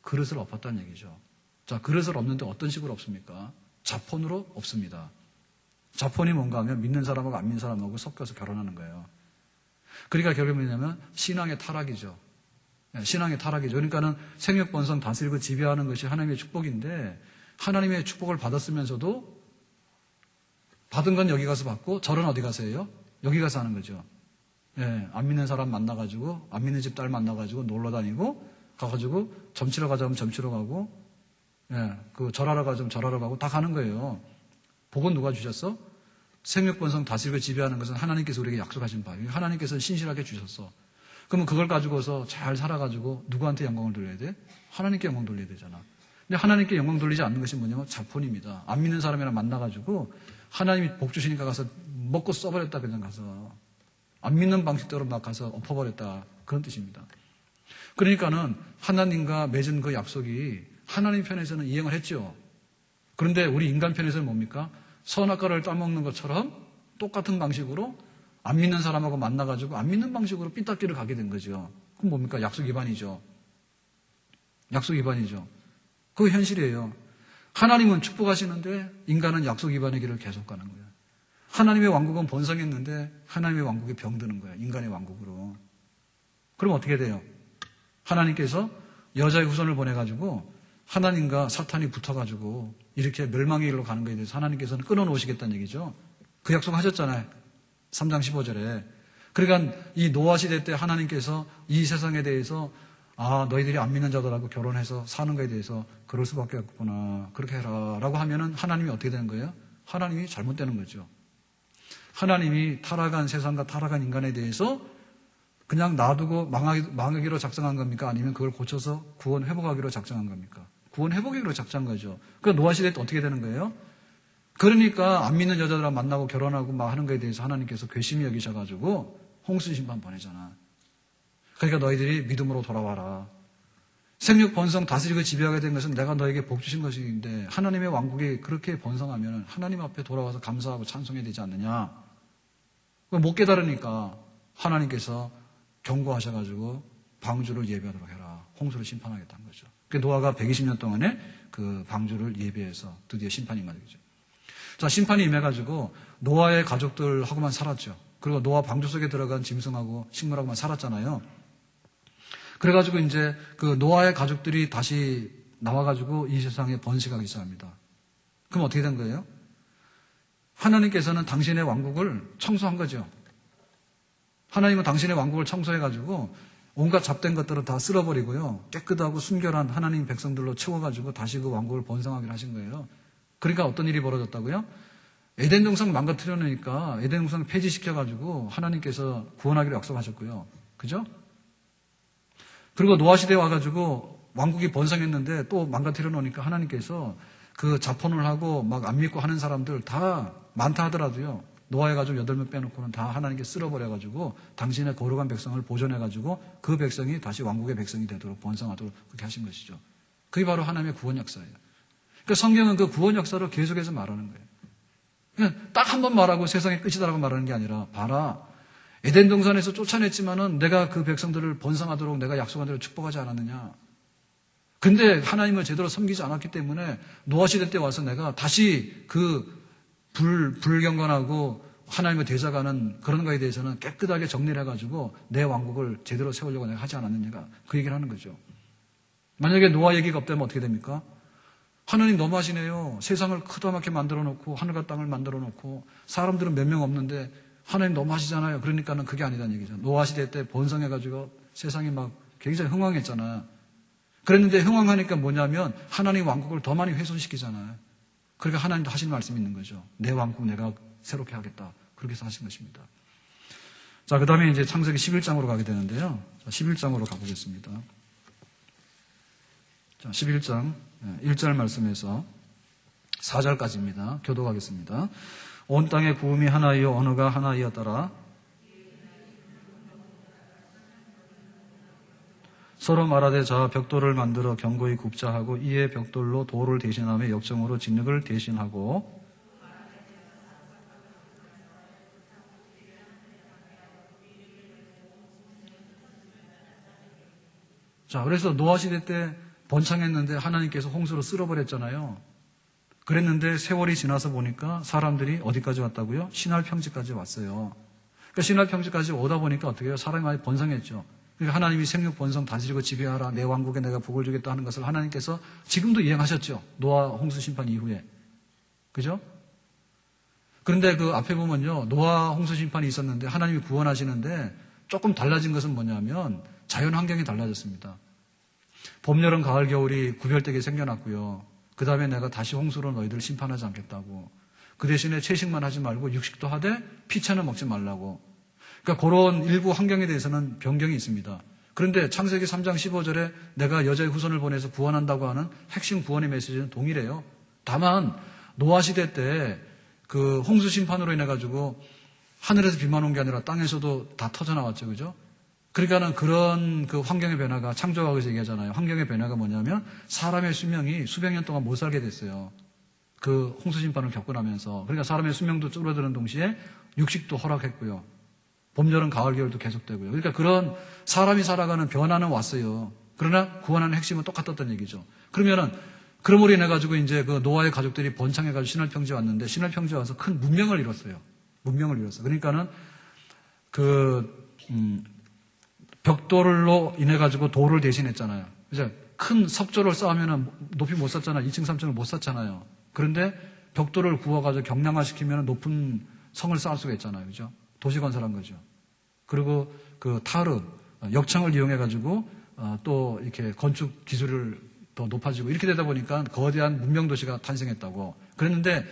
그릇을 엎었다는 얘기죠. 자, 그릇을 엎는데 어떤 식으로 엎습니까? 자폰으로 엎습니다. 자폰이 뭔가 하면 믿는 사람하고 안 믿는 사람하고 섞여서 결혼하는 거예요. 그러니까 결국은 뭐냐면 신앙의 타락이죠. 신앙의 타락이죠. 그러니까는 생육번성 다스리고 지배하는 것이 하나님의 축복인데 하나님의 축복을 받았으면서도 받은 건 여기 가서 받고 절은 어디 가서 해요? 여기 가서 하는 거죠. 예, 안 믿는 사람 만나가지고 안 믿는 집 딸 만나가지고 놀러 다니고 가가지고 점치러 가자면 점치러 가고 예, 그 절하러 가자면 절하러 가고 다 가는 거예요. 복은 누가 주셨어? 생육번성 다스리고 지배하는 것은 하나님께서 우리에게 약속하신 바예요. 하나님께서 신실하게 주셨어. 그러면 그걸 가지고서 잘 살아가지고 누구한테 영광을 돌려야 돼? 하나님께 영광 돌려야 되잖아. 근데 하나님께 영광 돌리지 않는 것이 뭐냐면 자폰입니다. 안 믿는 사람이랑 만나가지고 하나님이 복 주시니까 가서 먹고 써버렸다 그냥 가서 안 믿는 방식대로 막 가서 엎어버렸다 그런 뜻입니다. 그러니까는 하나님과 맺은 그 약속이 하나님 편에서는 이행을 했죠. 그런데 우리 인간 편에서는 뭡니까? 선악과를 따먹는 것처럼 똑같은 방식으로 안 믿는 사람하고 만나가지고 안 믿는 방식으로 삐딱기를 가게 된 거죠. 그럼 뭡니까? 약속 위반이죠. 약속 위반이죠. 그거 현실이에요. 하나님은 축복하시는데 인간은 약속 위반의 길을 계속 가는 거예요. 하나님의 왕국은 번성했는데 하나님의 왕국이 병드는 거예요. 인간의 왕국으로. 그럼 어떻게 돼요? 하나님께서 여자의 후손을 보내가지고 하나님과 사탄이 붙어가지고 이렇게 멸망의 길로 가는 것에 대해서 하나님께서는 끊어놓으시겠다는 얘기죠. 그 약속 하셨잖아요. 3장 15절에. 그러니까 이 노아 시대 때 하나님께서 이 세상에 대해서 너희들이 안 믿는 자들하고 결혼해서 사는 것에 대해서 그럴 수밖에 없구나. 그렇게 해라. 라고 하면은 하나님이 어떻게 되는 거예요? 하나님이 잘못되는 거죠. 하나님이 타락한 세상과 타락한 인간에 대해서 그냥 놔두고 망하기로 작정한 겁니까? 아니면 그걸 고쳐서 구원 회복하기로 작정한 겁니까? 구원 회복하기로 작정한 거죠. 그 노아 시대 때 어떻게 되는 거예요? 그러니까 안 믿는 여자들하고 만나고 결혼하고 막 하는 거에 대해서 하나님께서 괘씸히 여기셔가지고 홍수 심판 보내잖아. 그러니까 너희들이 믿음으로 돌아와라. 생육 번성 다스리고 지배하게 된 것은 내가 너에게 복 주신 것인데 하나님의 왕국이 그렇게 번성하면 하나님 앞에 돌아와서 감사하고 찬송해야 되지 않느냐. 못 깨달으니까 하나님께서 경고하셔가지고 방주를 예배하도록 해라. 홍수를 심판하겠다는 거죠. 그 노아가 120년 동안에 그 방주를 예배해서 드디어 심판이 임하죠. 자, 심판이 임해가지고 노아의 가족들하고만 살았죠. 그리고 노아 방주 속에 들어간 짐승하고 식물하고만 살았잖아요. 그래가지고 이제 그 노아의 가족들이 다시 나와가지고 이 세상에 번식하기 시작합니다. 그럼 어떻게 된 거예요? 하나님께서는 당신의 왕국을 청소한 거죠. 하나님은 당신의 왕국을 청소해가지고 온갖 잡된 것들을 다 쓸어버리고요. 깨끗하고 순결한 하나님 백성들로 채워가지고 다시 그 왕국을 번성하기로 하신 거예요. 그러니까 어떤 일이 벌어졌다고요? 에덴 동산 망가뜨려 놓으니까 에덴 동산 폐지시켜가지고 하나님께서 구원하기로 약속하셨고요. 그죠? 그리고 노아 시대에 와가지고 왕국이 번성했는데 또 망가뜨려 놓으니까 하나님께서 그 자폰을 하고 막 안 믿고 하는 사람들 다 많다 하더라도요. 노아의 가족 8명 빼놓고는 다 하나님께 쓸어버려가지고 당신의 거룩한 백성을 보존해가지고 그 백성이 다시 왕국의 백성이 되도록 번성하도록 그렇게 하신 것이죠. 그게 바로 하나님의 구원 역사예요. 그러니까 성경은 그 구원 역사를 계속해서 말하는 거예요. 그냥 딱 한 번 말하고 세상의 끝이다라고 말하는 게 아니라 봐라. 에덴 동산에서 쫓아냈지만은 내가 그 백성들을 번성하도록 내가 약속한 대로 축복하지 않았느냐. 근데 하나님을 제대로 섬기지 않았기 때문에 노아 시대 때 와서 내가 다시 그 불경건하고 하나님을 대적하는 그런 거에 대해서는 깨끗하게 정리를 해가지고 내 왕국을 제대로 세우려고 내가 하지 않았느냐가 그 얘기를 하는 거죠. 만약에 노아 얘기가 없다면 어떻게 됩니까? 하나님 너무하시네요. 세상을 크다랗게 만들어 놓고 하늘과 땅을 만들어 놓고 사람들은 몇 명 없는데 하나님 너무하시잖아요. 그러니까는 그게 아니라는 얘기죠. 노아 시대 때 번성해가지고 세상이 막 굉장히 흥왕했잖아. 그랬는데 흥왕하니까 뭐냐면 하나님 왕국을 더 많이 훼손시키잖아요. 그러니까 하나님도 하신 말씀이 있는 거죠. 내 왕국 내가 새롭게 하겠다. 그렇게 해서 하신 것입니다. 자, 그 다음에 이제 창세기 11장으로 가게 되는데요. 자, 11장으로 가보겠습니다. 자, 11장 1절 말씀에서 4절까지입니다. 교독하겠습니다. 온 땅의 구음이 하나이요 언어가 하나이었더라. 서로 말하되 자 벽돌을 만들어 견고히 굽자 하고 이에 벽돌로 돌을 대신하며 역정으로 진흙을 대신하고 자 그래서 노아 시대 때 번창했는데 하나님께서 홍수로 쓸어버렸잖아요. 그랬는데 세월이 지나서 보니까 사람들이 어디까지 왔다고요? 신할 평지까지 왔어요. 그러니까 신할 평지까지 오다 보니까 어떻게 해요? 사람이 많이 번성했죠. 그러니까 하나님이 생육 번성 다스리고 지배하라 내 왕국에 내가 복을 주겠다 하는 것을 하나님께서 지금도 이행하셨죠. 노아 홍수 심판 이후에. 그죠? 그런데 그 앞에 보면요. 노아 홍수 심판이 있었는데 하나님이 구원하시는데 조금 달라진 것은 뭐냐면 자연 환경이 달라졌습니다. 봄, 여름, 가을, 겨울이 구별되게 생겨났고요. 그 다음에 내가 다시 홍수로 너희들을 심판하지 않겠다고. 그 대신에 채식만 하지 말고 육식도 하되 피채는 먹지 말라고. 그러니까 그런 일부 환경에 대해서는 변경이 있습니다. 그런데 창세기 3장 15절에 내가 여자의 후손을 보내서 구원한다고 하는 핵심 구원의 메시지는 동일해요. 다만 노아 시대 때 그 홍수 심판으로 인해 가지고 하늘에서 비만 온 게 아니라 땅에서도 다 터져 나왔죠, 그죠? 그러니까는 그런 그 환경의 변화가 창조학에서 얘기하잖아요. 환경의 변화가 뭐냐면 사람의 수명이 수백 년 동안 못 살게 됐어요. 그 홍수 심판을 겪고 나면서. 그러니까 사람의 수명도 줄어드는 동시에 육식도 허락했고요. 봄, 여름, 가을, 겨울도 계속되고요. 그러니까 그런 사람이 살아가는 변화는 왔어요. 그러나 구원하는 핵심은 똑같았던 얘기죠. 그러면은 그러므로 인해 가지고 이제 그 노아의 가족들이 번창해 가지고 신할 평지에 왔는데 신할 평지에 와서 큰 문명을 이뤘어요. 문명을 이뤘어요. 그러니까는 벽돌로 인해 가지고 돌을 대신했잖아요. 이제 큰 석조를 쌓으면은 높이 못 쌓잖아요. 2층, 3층을 못 쌓잖아요. 그런데 벽돌을 구워 가지고 경량화시키면 높은 성을 쌓을 수가 있잖아요. 그죠? 도시 건설한 거죠. 그리고 그 타르, 역청을 이용해 가지고 또 이렇게 건축 기술을 더 높아지고 이렇게 되다 보니까 거대한 문명 도시가 탄생했다고. 그랬는데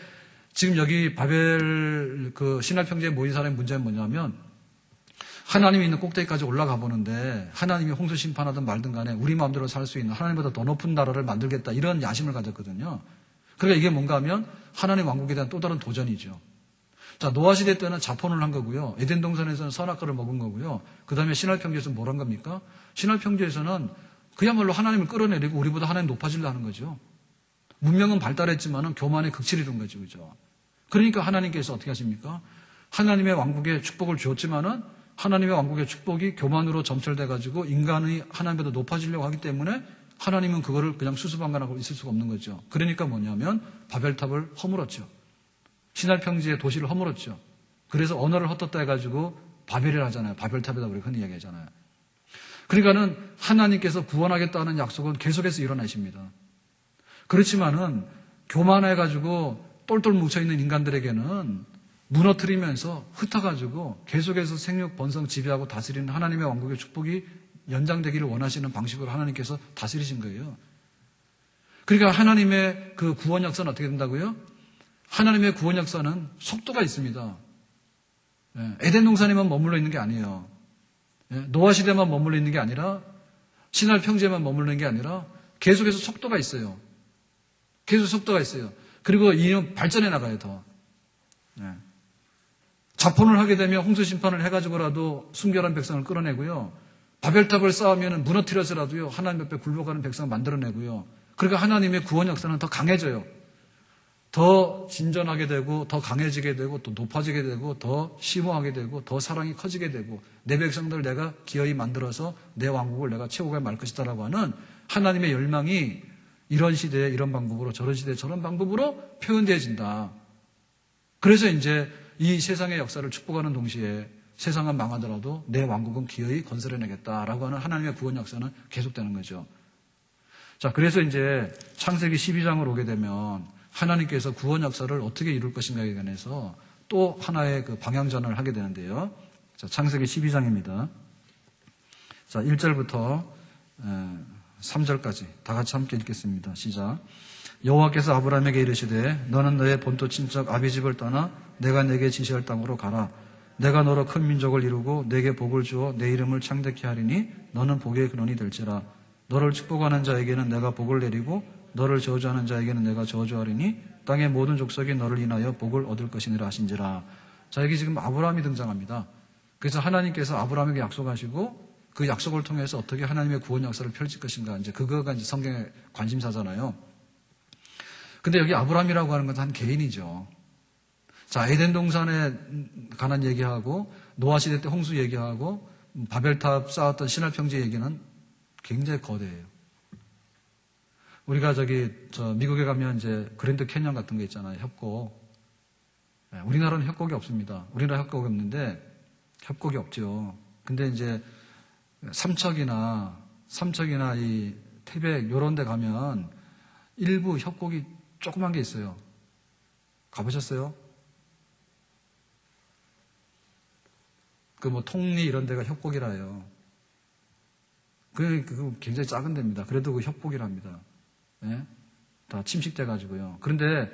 지금 여기 바벨 그 신할 평지에 모인 사람의 문제는 뭐냐면 하나님이 있는 꼭대기까지 올라가 보는데 하나님이 홍수 심판하든 말든 간에 우리 마음대로 살 수 있는 하나님보다 더 높은 나라를 만들겠다 이런 야심을 가졌거든요. 그러니까 이게 뭔가 하면 하나님 왕국에 대한 또 다른 도전이죠. 자, 노아 시대 때는 자폰을 한 거고요. 에덴 동산에서는 선악과를 먹은 거고요. 그 다음에 신할 평지에서는 뭘 한 겁니까? 신할 평지에서는 그야말로 하나님을 끌어내리고 우리보다 하나님 높아지려 하는 거죠. 문명은 발달했지만은 교만의 극치를 이룬 거죠. 그죠? 그러니까 하나님께서 어떻게 하십니까? 하나님의 왕국에 축복을 주었지만은 하나님의 왕국의 축복이 교만으로 점철돼가지고 인간이 하나님보다 높아지려고 하기 때문에 하나님은 그거를 그냥 수수방관하고 있을 수가 없는 거죠. 그러니까 뭐냐면 바벨탑을 허물었죠. 신할 평지의 도시를 허물었죠. 그래서 언어를 헛떴다 해가지고 바벨이라 하잖아요. 바벨탑이다 우리 흔히 얘기하잖아요. 그러니까는 하나님께서 구원하겠다는 약속은 계속해서 일어나십니다. 그렇지만은 교만해가지고 똘똘 뭉쳐있는 인간들에게는 무너뜨리면서 흩어가지고 계속해서 생육, 번성, 지배하고 다스리는 하나님의 왕국의 축복이 연장되기를 원하시는 방식으로 하나님께서 다스리신 거예요. 그러니까 하나님의 그 구원 역사는 어떻게 된다고요? 하나님의 구원 역사는 속도가 있습니다. 에덴 동산에만 머물러 있는 게 아니에요. 노아 시대만 머물러 있는 게 아니라 신할 평지에만 머물러 있는 게 아니라 계속해서 속도가 있어요. 계속 속도가 있어요. 그리고 이는 발전해 나가요, 더. 자폰을 하게 되면 홍수 심판을 해가지고라도 순결한 백성을 끌어내고요. 바벨탑을 쌓으면 무너뜨려서라도요. 하나님 옆에 굴복하는 백성을 만들어내고요. 그러니까 하나님의 구원 역사는 더 강해져요. 더 진전하게 되고 더 강해지게 되고 더 높아지게 되고 더 심오하게 되고 더 사랑이 커지게 되고 내 백성들 내가 기어이 만들어서 내 왕국을 내가 채우게 말 것이다라고 하는 하나님의 열망이 이런 시대에 이런 방법으로 저런 시대에 저런 방법으로 표현되어진다. 그래서 이제 이 세상의 역사를 축복하는 동시에 세상은 망하더라도 내 왕국은 기어이 건설해내겠다라고 하는 하나님의 구원 역사는 계속되는 거죠. 자, 그래서 이제 창세기 12장으로 오게 되면 하나님께서 구원 역사를 어떻게 이룰 것인가에 관해서 또 하나의 그 방향전을 하게 되는데요. 자, 창세기 12장입니다. 자, 1절부터 3절까지 다 같이 함께 읽겠습니다. 시작. 여호와께서 아브라함에게 이르시되 너는 너의 본토 친척 아비집을 떠나 내가 내게 지시할 땅으로 가라. 내가 너로 큰 민족을 이루고 내게 복을 주어 내 이름을 창대케 하리니 너는 복의 근원이 될지라. 너를 축복하는 자에게는 내가 복을 내리고 너를 저주하는 자에게는 내가 저주하리니 땅의 모든 족속이 너를 인하여 복을 얻을 것이니라 하신지라. 자, 여기 지금 아브라함이 등장합니다. 그래서 하나님께서 아브라함에게 약속하시고 그 약속을 통해서 어떻게 하나님의 구원 역사를 펼칠 것인가, 이제 그거가 이제 성경의 관심사잖아요. 근데 여기 아브라함이라고 하는 건 한 개인이죠. 자, 에덴 동산에 관한 얘기하고 노아 시대 때 홍수 얘기하고 바벨탑 쌓았던 신할 평지 얘기는 굉장히 거대해요. 우리가 미국에 가면 이제 그랜드 캐년 같은 거 있잖아요. 협곡. 우리나라는 협곡이 없습니다. 우리나라 협곡이 없는데 협곡이 없죠. 근데 이제 삼척이나 이 태백 요런 데 가면 일부 협곡이 조그만 게 있어요. 가보셨어요? 통리 이런 데가 협곡이라요. 그 굉장히 작은 데입니다. 그래도 그 협곡이랍니다. 예? 다 침식돼가지고요. 그런데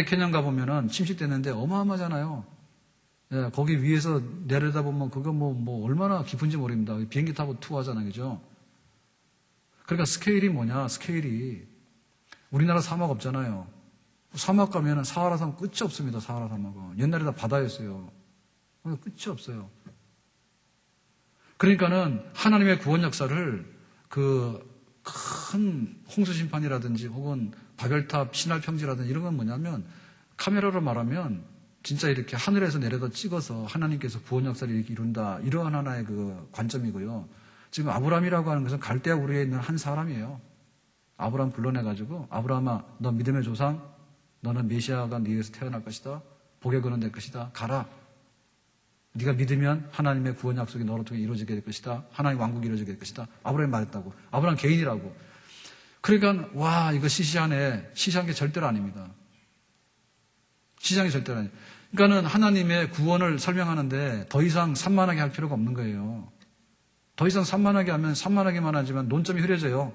캐년 가보면은 침식됐는데 어마어마하잖아요. 예, 거기 위에서 내려다보면 그거 얼마나 깊은지 모릅니다. 비행기 타고 투어하잖아요. 그죠? 그러니까 스케일이 뭐냐, 스케일이. 우리나라 사막 없잖아요. 사막 가면은 사하라 사막 끝이 없습니다. 사하라 사막은. 옛날에 다 바다였어요. 끝이 없어요. 그러니까는 하나님의 구원 역사를 그 큰 홍수 심판이라든지 혹은 바벨탑 신할 평지라든지 이런 건 뭐냐면 카메라로 말하면 진짜 이렇게 하늘에서 내려다 찍어서 하나님께서 구원 역사를 이렇게 이룬다. 이러한 하나의 그 관점이고요. 지금 아브라함이라고 하는 것은 갈대아 우리에 있는 한 사람이에요. 아브라함 불러내가지고 아브라함아 너 믿음의 조상 너는 메시아가 네에서 태어날 것이다. 복의 근원 될 것이다. 가라. 네가 믿으면 하나님의 구원 약속이 너로 통해 이루어지게 될 것이다. 하나님의 왕국이 이루어지게 될 것이다. 아브라함이 말했다고. 아브라함 개인이라고. 그러니까 와 이거 시시하네. 시시한 게 절대로 아닙니다. 시시한 게 절대로 아니에요. 그러니까는 하나님의 구원을 설명하는데 더 이상 산만하게 할 필요가 없는 거예요. 더 이상 산만하게 하면 산만하게만 하지만 논점이 흐려져요.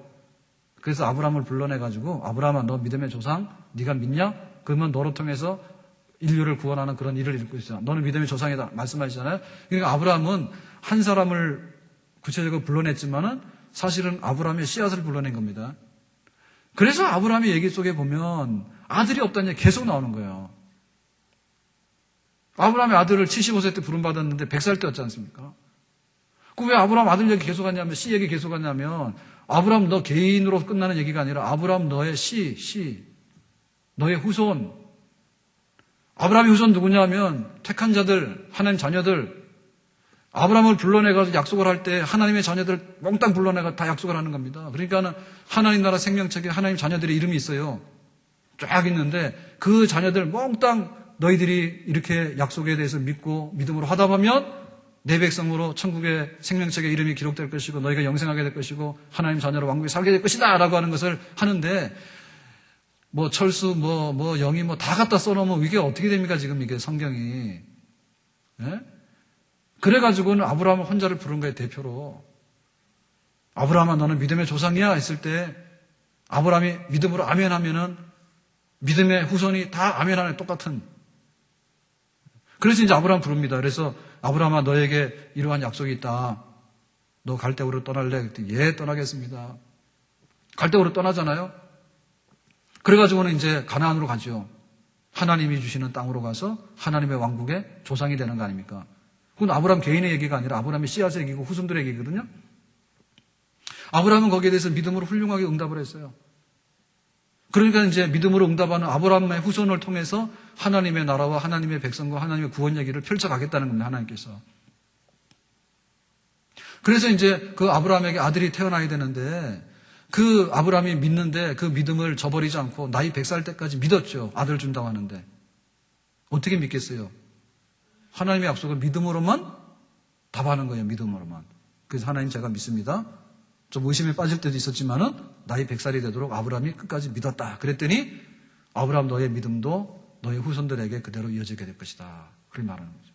그래서 아브라함을 불러내가지고 아브라함아 너 믿음의 조상 네가 믿냐? 그러면 너로 통해서 인류를 구원하는 그런 일을 일고 있어. 너는 믿음의 조상이다. 말씀하시잖아요. 그러니까 아브라함은 한 사람을 구체적으로 불러냈지만은 사실은 아브라함의 씨앗을 불러낸 겁니다. 그래서 아브라함의 얘기 속에 보면 아들이 없다는 얘기 계속 나오는 거예요. 아브라함의 아들을 75세 때 부름받았는데 100살 때였지 않습니까? 그 왜 아브라함 아들 얘기 계속 하냐면 씨 얘기 계속 하냐면 아브라함 너 개인으로 끝나는 얘기가 아니라 아브라함 너의 너의 후손. 아브라함의 후손 누구냐 하면 택한 자들, 하나님 자녀들. 아브라함을 불러내가지고 약속을 할 때 하나님의 자녀들 몽땅 불러내가 다 약속을 하는 겁니다. 그러니까 하나님 나라 생명책에 하나님 자녀들의 이름이 있어요. 쫙 있는데 그 자녀들 몽땅 너희들이 이렇게 약속에 대해서 믿고 믿음으로 하다 보면 내 백성으로 천국의 생명책에 이름이 기록될 것이고 너희가 영생하게 될 것이고 하나님 자녀로 왕국에 살게 될 것이다 라고 하는 것을 하는데 철수, 영이 다 갖다 써놓으면 이게 어떻게 됩니까? 지금 이게 성경이. 예? 그래가지고는 아브라함을 혼자를 부른 거예요, 대표로. 아브라함아, 너는 믿음의 조상이야? 했을 때, 아브라함이 믿음으로 아멘 하면은, 믿음의 후손이 다 아멘 하는 똑같은. 그래서 이제 아브라함 부릅니다. 그래서, 아브라함아, 너에게 이러한 약속이 있다. 너 갈대우로 떠날래? 그랬더니, 예, 떠나겠습니다. 갈대우로 떠나잖아요? 그래가지고는 이제 가나안으로 가죠. 하나님이 주시는 땅으로 가서 하나님의 왕국의 조상이 되는 거 아닙니까? 그건 아브라함 개인의 얘기가 아니라 아브라함의 씨앗의 얘기고 후손들의 얘기거든요. 아브라함은 거기에 대해서 믿음으로 훌륭하게 응답을 했어요. 그러니까 이제 믿음으로 응답하는 아브라함의 후손을 통해서 하나님의 나라와 하나님의 백성과 하나님의 구원 얘기를 펼쳐가겠다는 겁니다. 하나님께서. 그래서 이제 그 아브라함에게 아들이 태어나야 되는데 그 아브라함이 믿는데 그 믿음을 저버리지 않고 나이 100살 때까지 믿었죠. 아들 준다고 하는데. 어떻게 믿겠어요? 하나님의 약속을 믿음으로만 답하는 거예요. 믿음으로만. 그래서 하나님 제가 믿습니다. 좀 의심에 빠질 때도 있었지만은 나이 100살이 되도록 아브라함이 끝까지 믿었다. 그랬더니 아브라함 너의 믿음도 너의 후손들에게 그대로 이어지게 될 것이다. 그렇게 말하는 거죠.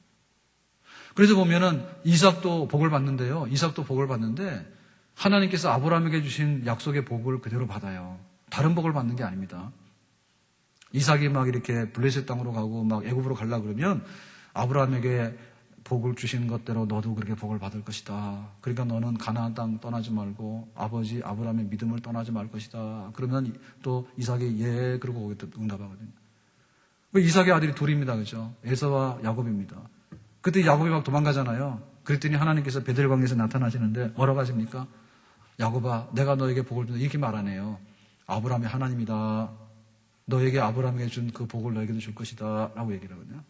그래서 보면은 이삭도 복을 받는데요. 이삭도 복을 받는데 하나님께서 아브라함에게 주신 약속의 복을 그대로 받아요. 다른 복을 받는 게 아닙니다. 이삭이 막 이렇게 블레셋 땅으로 가고 막 애굽으로 가려고 그러면 아브라함에게 복을 주신 것대로 너도 그렇게 복을 받을 것이다. 그러니까 너는 가나안 땅 떠나지 말고 아버지 아브라함의 믿음을 떠나지 말 것이다. 그러면 또 이삭이 예 그러고 거기에 응답하거든요. 이삭의 아들이 둘입니다. 그죠? 에서와 야곱입니다. 그때 야곱이 막 도망가잖아요. 그랬더니 하나님께서 베델강에서 나타나시는데 뭐라고 하십니까? 야곱아 내가 너에게 복을 준다. 이렇게 말하네요. 아브라함이 하나님이다. 너에게 아브라함에게 준 그 복을 너에게도 줄 것이다. 라고 얘기를 하거든요.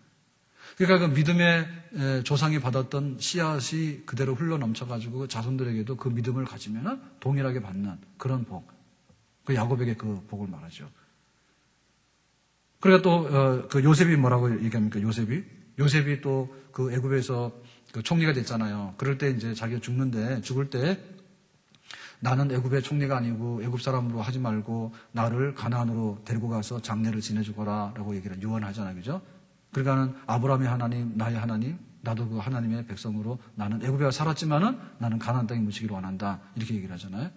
그러니까 그 믿음의 조상이 받았던 씨앗이 그대로 흘러 넘쳐가지고 자손들에게도 그 믿음을 가지면 동일하게 받는 그런 복. 그 야곱에게 그 복을 말하죠. 그러니까 또 그 요셉이 뭐라고 얘기합니까? 요셉이 또 그 애굽에서 그 총리가 됐잖아요. 그럴 때 이제 자기가 죽을 때 나는 애굽의 총리가 아니고 애굽 사람으로 하지 말고 나를 가나안으로 데리고 가서 장례를 지내주거라라고 얘기를 유언하잖아요. 그죠? 그러니까는 아브라함의 하나님, 나의 하나님, 나도 그 하나님의 백성으로 나는 애굽에 살았지만은 나는 가나안 땅에 묻히기를 원한다. 이렇게 얘기를 하잖아요.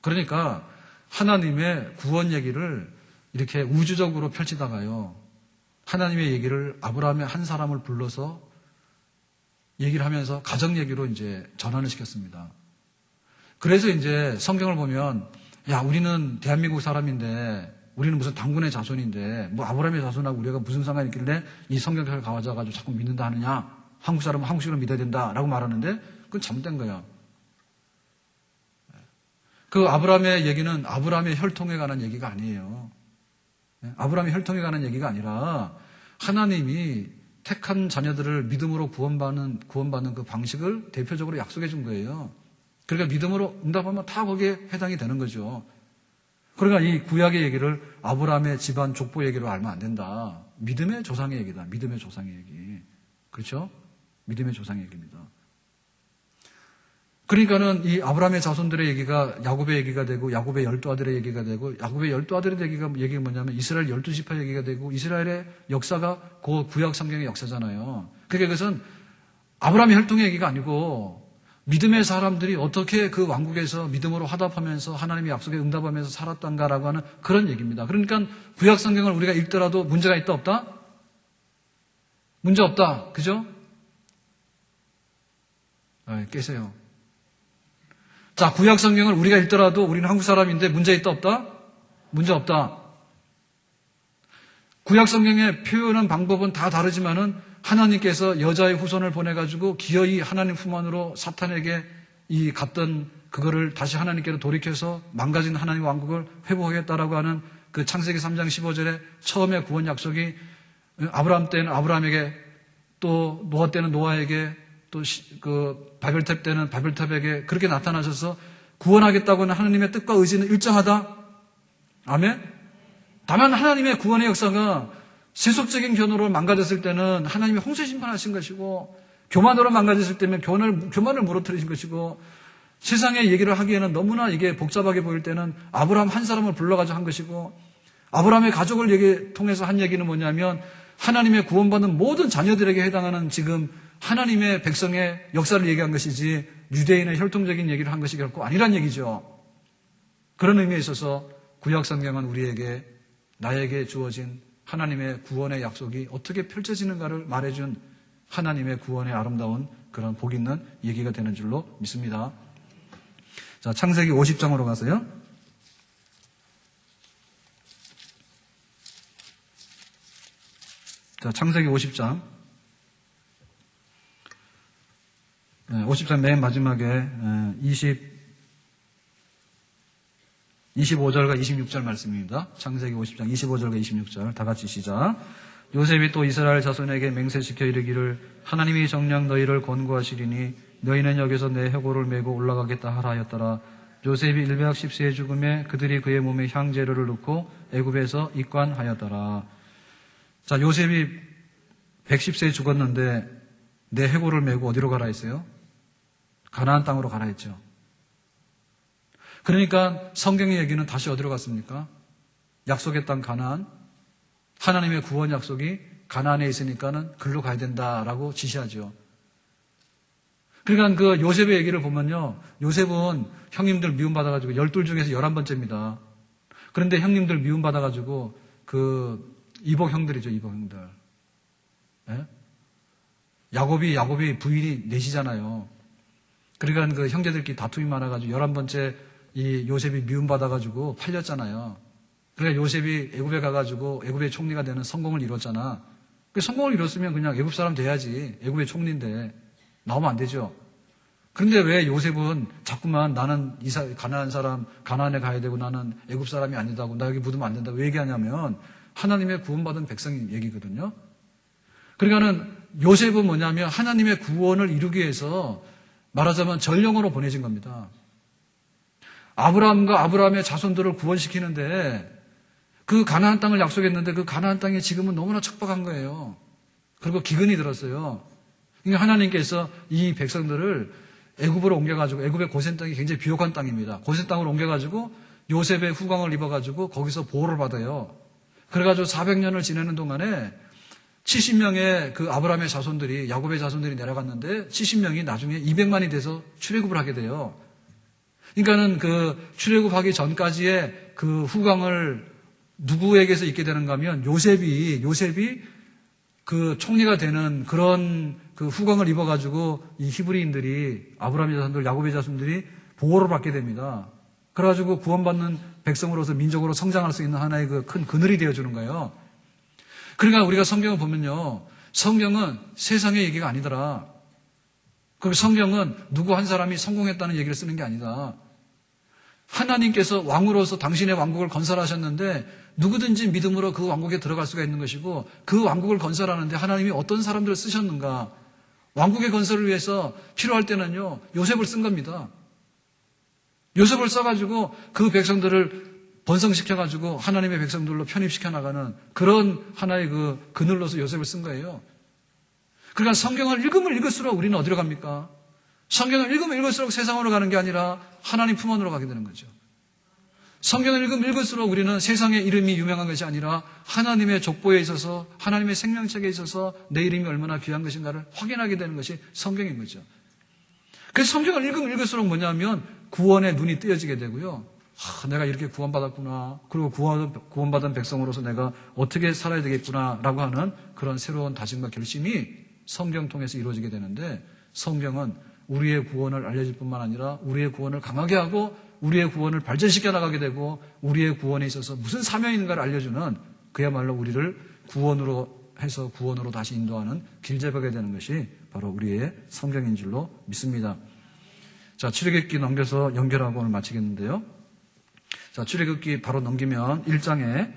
그러니까 하나님의 구원 얘기를 이렇게 우주적으로 펼치다가요. 하나님의 얘기를 아브라함의 한 사람을 불러서 얘기를 하면서 가정 얘기로 이제 전환을 시켰습니다. 그래서 이제 성경을 보면 야, 우리는 대한민국 사람인데 우리는 무슨 당군의 자손인데 뭐 아브라함의 자손하고 우리가 무슨 상관이 있길래 이 성경을 가져가지고 자꾸 믿는다 하느냐. 한국 사람은 한국식으로 믿어야 된다라고 말하는데 그건 잘못된 거야. 그 아브라함의 얘기는 아브라함의 혈통에 관한 얘기가 아니에요. 아브라함의 혈통에 관한 얘기가 아니라 하나님이 택한 자녀들을 믿음으로 구원받는 그 방식을 대표적으로 약속해 준 거예요. 그러니까 믿음으로 응답하면 다 거기에 해당이 되는 거죠. 그러니까 이 구약의 얘기를 아브라함의 집안 족보 얘기로 알면 안 된다. 믿음의 조상의 얘기다. 믿음의 조상의 얘기. 그렇죠? 믿음의 조상의 얘기입니다. 그러니까는 이 아브라함의 자손들의 얘기가 야곱의 얘기가 되고 야곱의 12아들의 얘기가 되고 야곱의 12아들의 얘기가 뭐냐면 이스라엘 12지파 얘기가 되고 이스라엘의 역사가 그 구약 성경의 역사잖아요. 그러니까 그것은 아브라함의 혈통의 얘기가 아니고 믿음의 사람들이 어떻게 그 왕국에서 믿음으로 화답하면서 하나님의 약속에 응답하면서 살았던가라고 하는 그런 얘기입니다. 그러니까 구약 성경을 우리가 읽더라도 문제가 있다 없다? 문제 없다. 그죠? 깨세요. 자, 구약 성경을 우리가 읽더라도 우리는 한국 사람인데 문제 있다 없다? 문제 없다. 구약 성경의 표현한 방법은 다 다르지만은 하나님께서 여자의 후손을 보내가지고 기어이 하나님 품 안으로 사탄에게 이 갔던 그거를 다시 하나님께로 돌이켜서 망가진 하나님 왕국을 회복하겠다라고 하는 그 창세기 3장 15절에 처음에 구원 약속이 아브라함 때는 아브라함에게 또 노아 때는 노아에게 또 그 바벨탑 때는 바벨탑에게 그렇게 나타나셔서 구원하겠다고 하는 하나님의 뜻과 의지는 일정하다. 아멘. 다만 하나님의 구원의 역사가 세속적인 견으로 망가졌을 때는 하나님이 홍수 심판하신 것이고 교만으로 망가졌을 때는 교만을 무너뜨리신 것이고 세상의 얘기를 하기에는 너무나 이게 복잡하게 보일 때는 아브라함 한 사람을 불러가지고 한 것이고 아브라함의 가족을 통해서 한 얘기는 뭐냐면 하나님의 구원받는 모든 자녀들에게 해당하는 지금 하나님의 백성의 역사를 얘기한 것이지 유대인의 혈통적인 얘기를 한 것이 결코 아니란 얘기죠. 그런 의미에 있어서 구약 성경은 우리에게 나에게 주어진 하나님의 구원의 약속이 어떻게 펼쳐지는가를 말해준 하나님의 구원의 아름다운 그런 복 있는 얘기가 되는 줄로 믿습니다. 자, 창세기 50장으로 가서요. 자, 창세기 50장. 50장 맨 마지막에 25절과 26절 말씀입니다. 창세기 50장 25절과 26절 다 같이 시작. 요셉이 또 이스라엘 자손에게 맹세시켜 이르기를 하나님이 정녕 너희를 권고하시리니 너희는 여기서 내 해골을 메고 올라가겠다 하라 하였더라. 요셉이 110세의 죽음에 그들이 그의 몸에 향재료를 넣고 애굽에서 입관하였더라. 자, 요셉이 110세에 죽었는데 내 해골을 메고 어디로 가라 했어요? 가나안 땅으로 가라 했죠. 그러니까 성경의 얘기는 다시 어디로 갔습니까? 약속의 땅 가나안. 하나님의 구원 약속이 가나안에 있으니까는 글로 가야 된다라고 지시하죠. 그러니까 그 요셉의 얘기를 보면요. 요셉은 형님들 미움받아가지고 12 중에서 11번째입니다. 그런데 형님들 미움받아가지고 그 이복 형들이죠, 이복 형들. 예? 야곱이 부인이 넷이잖아요. 그러니까 그 형제들끼리 다툼이 많아가지고 11번째 이 요셉이 미움받아가지고 팔렸잖아요. 그러니까 요셉이 애굽에 가가지고 애굽의 총리가 되는 성공을 이뤘잖아. 그 성공을 이뤘으면 그냥 애굽 사람 돼야지. 애굽의 총리인데 나오면 안 되죠. 그런데 왜 요셉은 자꾸만 나는 가나안 사람, 가나안에 가야 되고 나는 애굽 사람이 아니다고 나 여기 묻으면 안 된다고 왜 얘기하냐면 하나님의 구원받은 백성 얘기거든요. 그러니까는 요셉은 뭐냐면 하나님의 구원을 이루기 위해서 말하자면 전령으로 보내진 겁니다. 아브라함과 아브라함의 자손들을 구원시키는데 그 가나안 땅을 약속했는데 그 가나안 땅이 지금은 너무나 척박한 거예요. 그리고 기근이 들었어요. 그러니까 하나님께서 이 백성들을 애굽으로 옮겨가지고 애굽의 고센 땅이 굉장히 비옥한 땅입니다. 고센 땅으로 옮겨가지고 요셉의 후광을 입어가지고 거기서 보호를 받아요. 그래가지고 400년을 지내는 동안에 70명의 그 아브라함의 자손들이 야곱의 자손들이 내려갔는데 70명이 나중에 200만이 돼서 출애굽을 하게 돼요. 그러니까는 그 출애굽하기 전까지의 그 후광을 누구에게서 있게 되는가 하면 요셉이 그 총리가 되는 그런 그 후광을 입어가지고 이 히브리인들이 아브라함의 자손들, 야곱의 자손들이 보호를 받게 됩니다. 그래가지고 구원받는 백성으로서 민족으로 성장할 수 있는 하나의 그 큰 그늘이 되어주는 거예요. 그러니까 우리가 성경을 보면요. 성경은 세상의 얘기가 아니더라. 그 성경은 누구 한 사람이 성공했다는 얘기를 쓰는 게 아니다. 하나님께서 왕으로서 당신의 왕국을 건설하셨는데 누구든지 믿음으로 그 왕국에 들어갈 수가 있는 것이고 그 왕국을 건설하는데 하나님이 어떤 사람들을 쓰셨는가. 왕국의 건설을 위해서 필요할 때는요. 요셉을 쓴 겁니다. 요셉을 써가지고 그 백성들을 번성시켜가지고 하나님의 백성들로 편입시켜 나가는 그런 하나의 그 그늘로서 요셉을 쓴 거예요. 그러니까 성경을 읽으면 읽을수록 우리는 어디로 갑니까? 성경을 읽으면 읽을수록 세상으로 가는 게 아니라 하나님 품 안으로 가게 되는 거죠. 성경을 읽으면 읽을수록 우리는 세상의 이름이 유명한 것이 아니라 하나님의 족보에 있어서 하나님의 생명책에 있어서 내 이름이 얼마나 귀한 것인가를 확인하게 되는 것이 성경인 거죠. 그래서 성경을 읽으면 읽을수록 뭐냐면 구원의 눈이 뜨여지게 되고요. 내가 이렇게 구원받았구나. 그리고 구원받은 백성으로서 내가 어떻게 살아야 되겠구나라고 하는 그런 새로운 다짐과 결심이 성경 통해서 이루어지게 되는데 성경은 우리의 구원을 알려줄 뿐만 아니라 우리의 구원을 강하게 하고 우리의 구원을 발전시켜 나가게 되고 우리의 구원에 있어서 무슨 사명이 있는가를 알려주는 그야말로 우리를 구원으로 해서 구원으로 다시 인도하는 길잡이가 되는 것이 바로 우리의 성경인 줄로 믿습니다. 자, 출애굽기 넘겨서 연결하고 오늘 마치겠는데요. 자, 출애굽기 바로 넘기면 1장에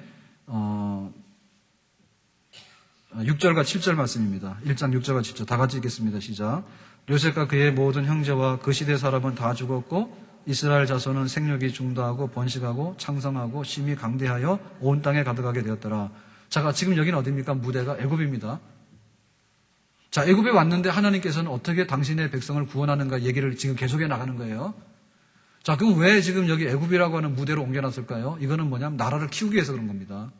6절과 7절 말씀입니다. 1장 6절과 7절 다 같이 읽겠습니다. 시작. 요셉과 그의 모든 형제와 그 시대 사람은 다 죽었고 이스라엘 자손은 생육이 중도하고 번식하고 창성하고 심히 강대하여 온 땅에 가득하게 되었더라. 자, 지금 여기는 어디입니까? 무대가 애굽입니다. 자, 애굽에 왔는데 하나님께서는 어떻게 당신의 백성을 구원하는가 얘기를 지금 계속해 나가는 거예요. 자, 그럼 왜 지금 여기 애굽이라고 하는 무대로 옮겨놨을까요? 이거는 뭐냐면 나라를 키우기 위해서 그런 겁니다.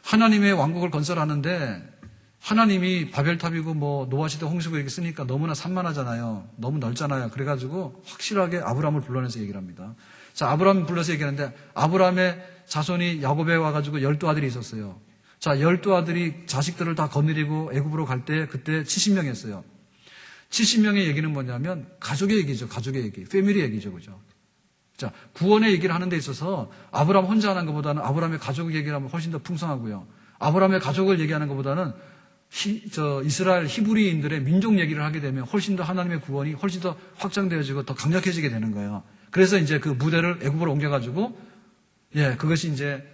하나님의 왕국을 건설하는데 하나님이 바벨탑이고 뭐 노아시대 홍수고 이렇게 쓰니까 너무나 산만하잖아요. 너무 넓잖아요. 그래가지고 확실하게 아브라함을 불러내서 얘기를 합니다. 자, 아브라함 불러서 얘기하는데 아브라함의 자손이 야곱에 와가지고 12아들이 있었어요. 자, 12아들이 자식들을 다 거느리고 애굽으로 갈 때 그때 70명이었어요. 70명의 얘기는 뭐냐면 가족의 얘기죠. 가족의 얘기. 패밀리 얘기죠. 그죠? 자, 구원의 얘기를 하는 데 있어서 아브라함 혼자 하는 것보다는 아브라함의 가족 얘기를 하면 훨씬 더 풍성하고요. 아브라함의 가족을 얘기하는 것보다는 이스라엘 히브리인들의 민족 얘기를 하게 되면 훨씬 더 하나님의 구원이 훨씬 더 확장되어지고 더 강력해지게 되는 거예요. 그래서 이제 그 무대를 애굽으로 옮겨가지고 그것이 이제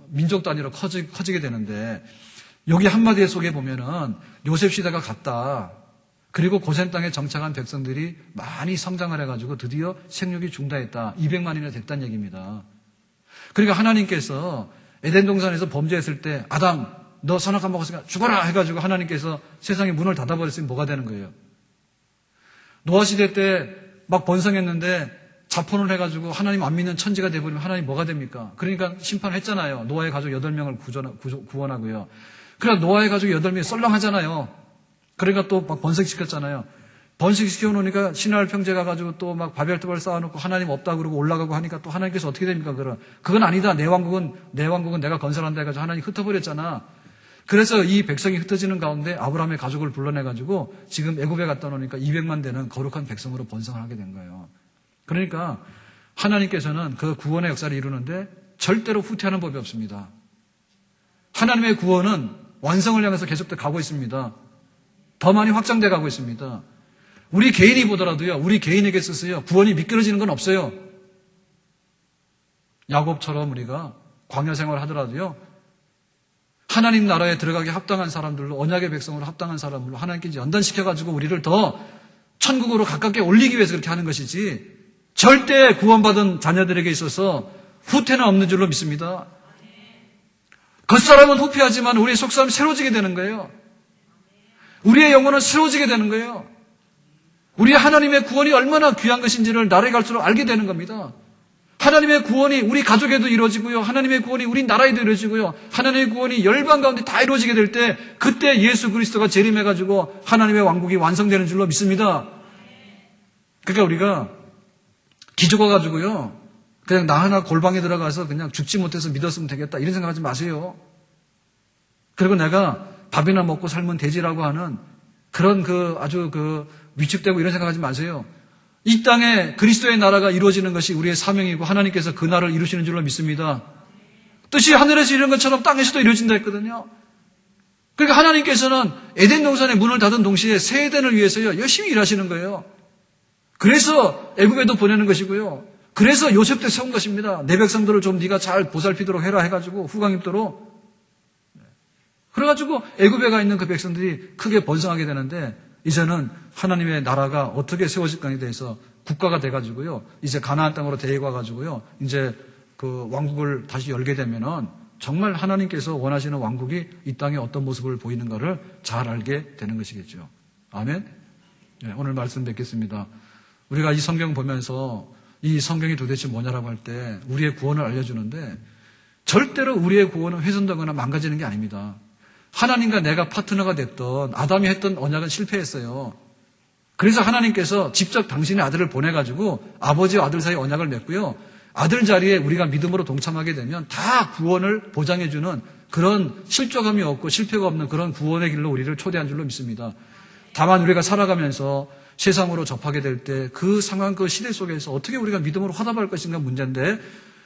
민족 단위로 커지게 되는데, 여기 한마디에 속에 보면은 요셉 시대가 갔다. 그리고 고센 땅에 정착한 백성들이 많이 성장을 해가지고 드디어 생육이 중단했다. 200만이나 됐다는 얘기입니다. 그러니까 하나님께서 에덴 동산에서 범죄했을 때 아담 너 선악과 먹었으니까 죽어라 해가지고 하나님께서 세상에 문을 닫아버렸으면 뭐가 되는 거예요? 노아 시대 때 막 번성했는데 자폰을 해가지고 하나님 안 믿는 천지가 돼버리면 하나님 뭐가 됩니까? 그러니까 심판했잖아요. 노아의 가족 8명을 구원하고요. 그러니까 노아의 가족 8명이 썰렁하잖아요. 그러니까 또 막 번식시켰잖아요. 번식시켜 놓으니까 신할 평제 가가지고 또 막 바벨탑을 쌓아놓고 하나님 없다 그러고 올라가고 하니까 또 하나님께서 어떻게 됩니까? 그건 아니다. 내 왕국은 내가 건설한다 해가지고 하나님 흩어버렸잖아. 그래서 이 백성이 흩어지는 가운데 아브라함의 가족을 불러내가지고 지금 애굽에 갖다 놓으니까 200만 되는 거룩한 백성으로 번성을 하게 된 거예요. 그러니까 하나님께서는 그 구원의 역사를 이루는데 절대로 후퇴하는 법이 없습니다. 하나님의 구원은 완성을 향해서 계속 가고 있습니다. 더 많이 확장돼 가고 있습니다. 우리 개인이 보더라도요, 우리 개인에게 있어서요, 구원이 미끄러지는 건 없어요. 야곱처럼 우리가 광야 생활을 하더라도요, 하나님 나라에 들어가기 합당한 사람들로, 언약의 백성으로 합당한 사람들로 하나님께 연단시켜가지고 우리를 더 천국으로 가깝게 올리기 위해서 그렇게 하는 것이지, 절대 구원받은 자녀들에게 있어서 후퇴는 없는 줄로 믿습니다. 겉사람은 후퇴하지만 우리의 속사람은 새로워지게 되는 거예요. 우리의 영혼은 새로워지게 되는 거예요. 우리 하나님의 구원이 얼마나 귀한 것인지를 날에 갈수록 알게 되는 겁니다. 하나님의 구원이 우리 가족에도 이루어지고요. 하나님의 구원이 우리 나라에도 이루어지고요. 하나님의 구원이 열방 가운데 다 이루어지게 될 때, 그때 예수 그리스도가 재림해가지고 하나님의 왕국이 완성되는 줄로 믿습니다. 그러니까 우리가 기죽어가지고요, 그냥 나 하나 골방에 들어가서 그냥 죽지 못해서 믿었으면 되겠다 이런 생각하지 마세요. 그리고 내가 밥이나 먹고 살면 되지라고 하는 그런 아주 위축되고 이런 생각하지 마세요. 이 땅에 그리스도의 나라가 이루어지는 것이 우리의 사명이고 하나님께서 그 나라를 이루시는 줄로 믿습니다. 뜻이 하늘에서 이루어진 것처럼 땅에서도 이루어진다 했거든요. 그러니까 하나님께서는 에덴 동산의 문을 닫은 동시에 새 에덴을 위해서요 열심히 일하시는 거예요. 그래서 애굽에도 보내는 것이고요. 그래서 요셉 때 세운 것입니다. 내 백성들을 좀 네가 잘 보살피도록 해라 해가지고 후광 입도록. 그래가지고 애굽에 가 있는 그 백성들이 크게 번성하게 되는데, 이제는 하나님의 나라가 어떻게 세워질까에 대해서 국가가 돼가지고요, 이제 가나안 땅으로 데려가가지고요, 이제 그 왕국을 다시 열게 되면은 정말 하나님께서 원하시는 왕국이 이 땅에 어떤 모습을 보이는가를 잘 알게 되는 것이겠죠. 아멘. 네, 오늘 말씀 뵙겠습니다. 우리가 이 성경 보면서 이 성경이 도대체 뭐냐라고 할 때 우리의 구원을 알려주는데, 절대로 우리의 구원은 훼손되거나 망가지는 게 아닙니다. 하나님과 내가 파트너가 됐던 아담이 했던 언약은 실패했어요. 그래서 하나님께서 직접 당신의 아들을 보내가지고 아버지와 아들 사이 언약을 맺고요, 아들 자리에 우리가 믿음으로 동참하게 되면 다 구원을 보장해주는 그런 실족함이 없고 실패가 없는 그런 구원의 길로 우리를 초대한 줄로 믿습니다. 다만 우리가 살아가면서 세상으로 접하게 될 때 그 상황, 그 시대 속에서 어떻게 우리가 믿음으로 화답할 것인가 문제인데,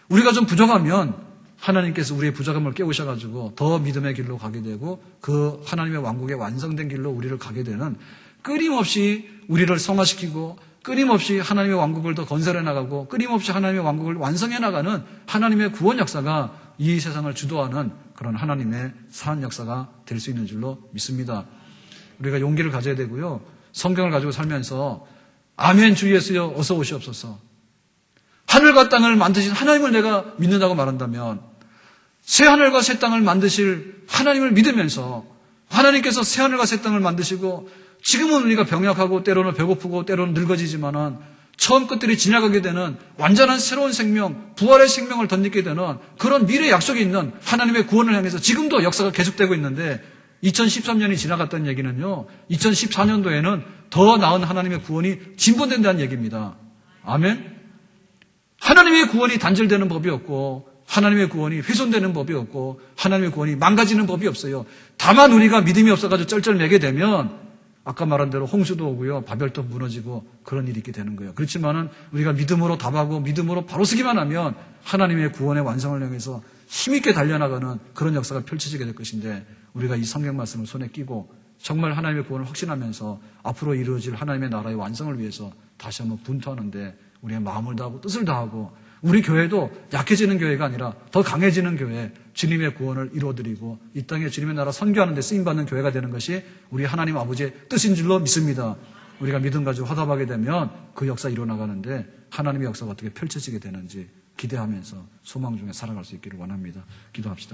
우리가 좀 부족하면 하나님께서 우리의 부족함을 깨우셔가지고 더 믿음의 길로 가게 되고 그 하나님의 왕국의 완성된 길로 우리를 가게 되는, 끊임없이 우리를 성화시키고 끊임없이 하나님의 왕국을 더 건설해 나가고 끊임없이 하나님의 왕국을 완성해 나가는 하나님의 구원 역사가 이 세상을 주도하는 그런 하나님의 산 역사가 될 수 있는 줄로 믿습니다. 우리가 용기를 가져야 되고요, 성경을 가지고 살면서 아멘 주 예수여 어서 오시옵소서, 하늘과 땅을 만드신 하나님을 내가 믿는다고 말한다면, 새 하늘과 새 땅을 만드실 하나님을 믿으면서 하나님께서 새 하늘과 새 땅을 만드시고, 지금은 우리가 병약하고 때로는 배고프고 때로는 늙어지지만은 처음 것들이 지나가게 되는 완전한 새로운 생명, 부활의 생명을 덧입게 되는 그런 미래 약속이 있는 하나님의 구원을 향해서 지금도 역사가 계속되고 있는데, 2013년이 지나갔다는 얘기는요, 2014년도에는 더 나은 하나님의 구원이 진보된다는 얘기입니다. 아멘. 하나님의 구원이 단절되는 법이 없고, 하나님의 구원이 훼손되는 법이 없고, 하나님의 구원이 망가지는 법이 없어요. 다만 우리가 믿음이 없어가지고 쩔쩔매게 되면 아까 말한 대로 홍수도 오고요, 바벨탑 무너지고 그런 일이 있게 되는 거예요. 그렇지만은 우리가 믿음으로 답하고 믿음으로 바로 서기만 하면 하나님의 구원의 완성을 향해서 힘있게 달려나가는 그런 역사가 펼쳐지게 될 것인데 우리가 이 성경 말씀을 손에 끼고 정말 하나님의 구원을 확신하면서 앞으로 이루어질 하나님의 나라의 완성을 위해서 다시 한번 분투하는데 우리의 마음을 다하고 뜻을 다하고 우리 교회도 약해지는 교회가 아니라 더 강해지는 교회, 주님의 구원을 이루어드리고 이 땅에 주님의 나라 선교하는 데 쓰임받는 교회가 되는 것이 우리 하나님 아버지의 뜻인 줄로 믿습니다. 우리가 믿음 가지고 화답하게 되면 그 역사 이루어나가는데 하나님의 역사가 어떻게 펼쳐지게 되는지 기대하면서 소망 중에 살아갈 수 있기를 원합니다. 기도합시다.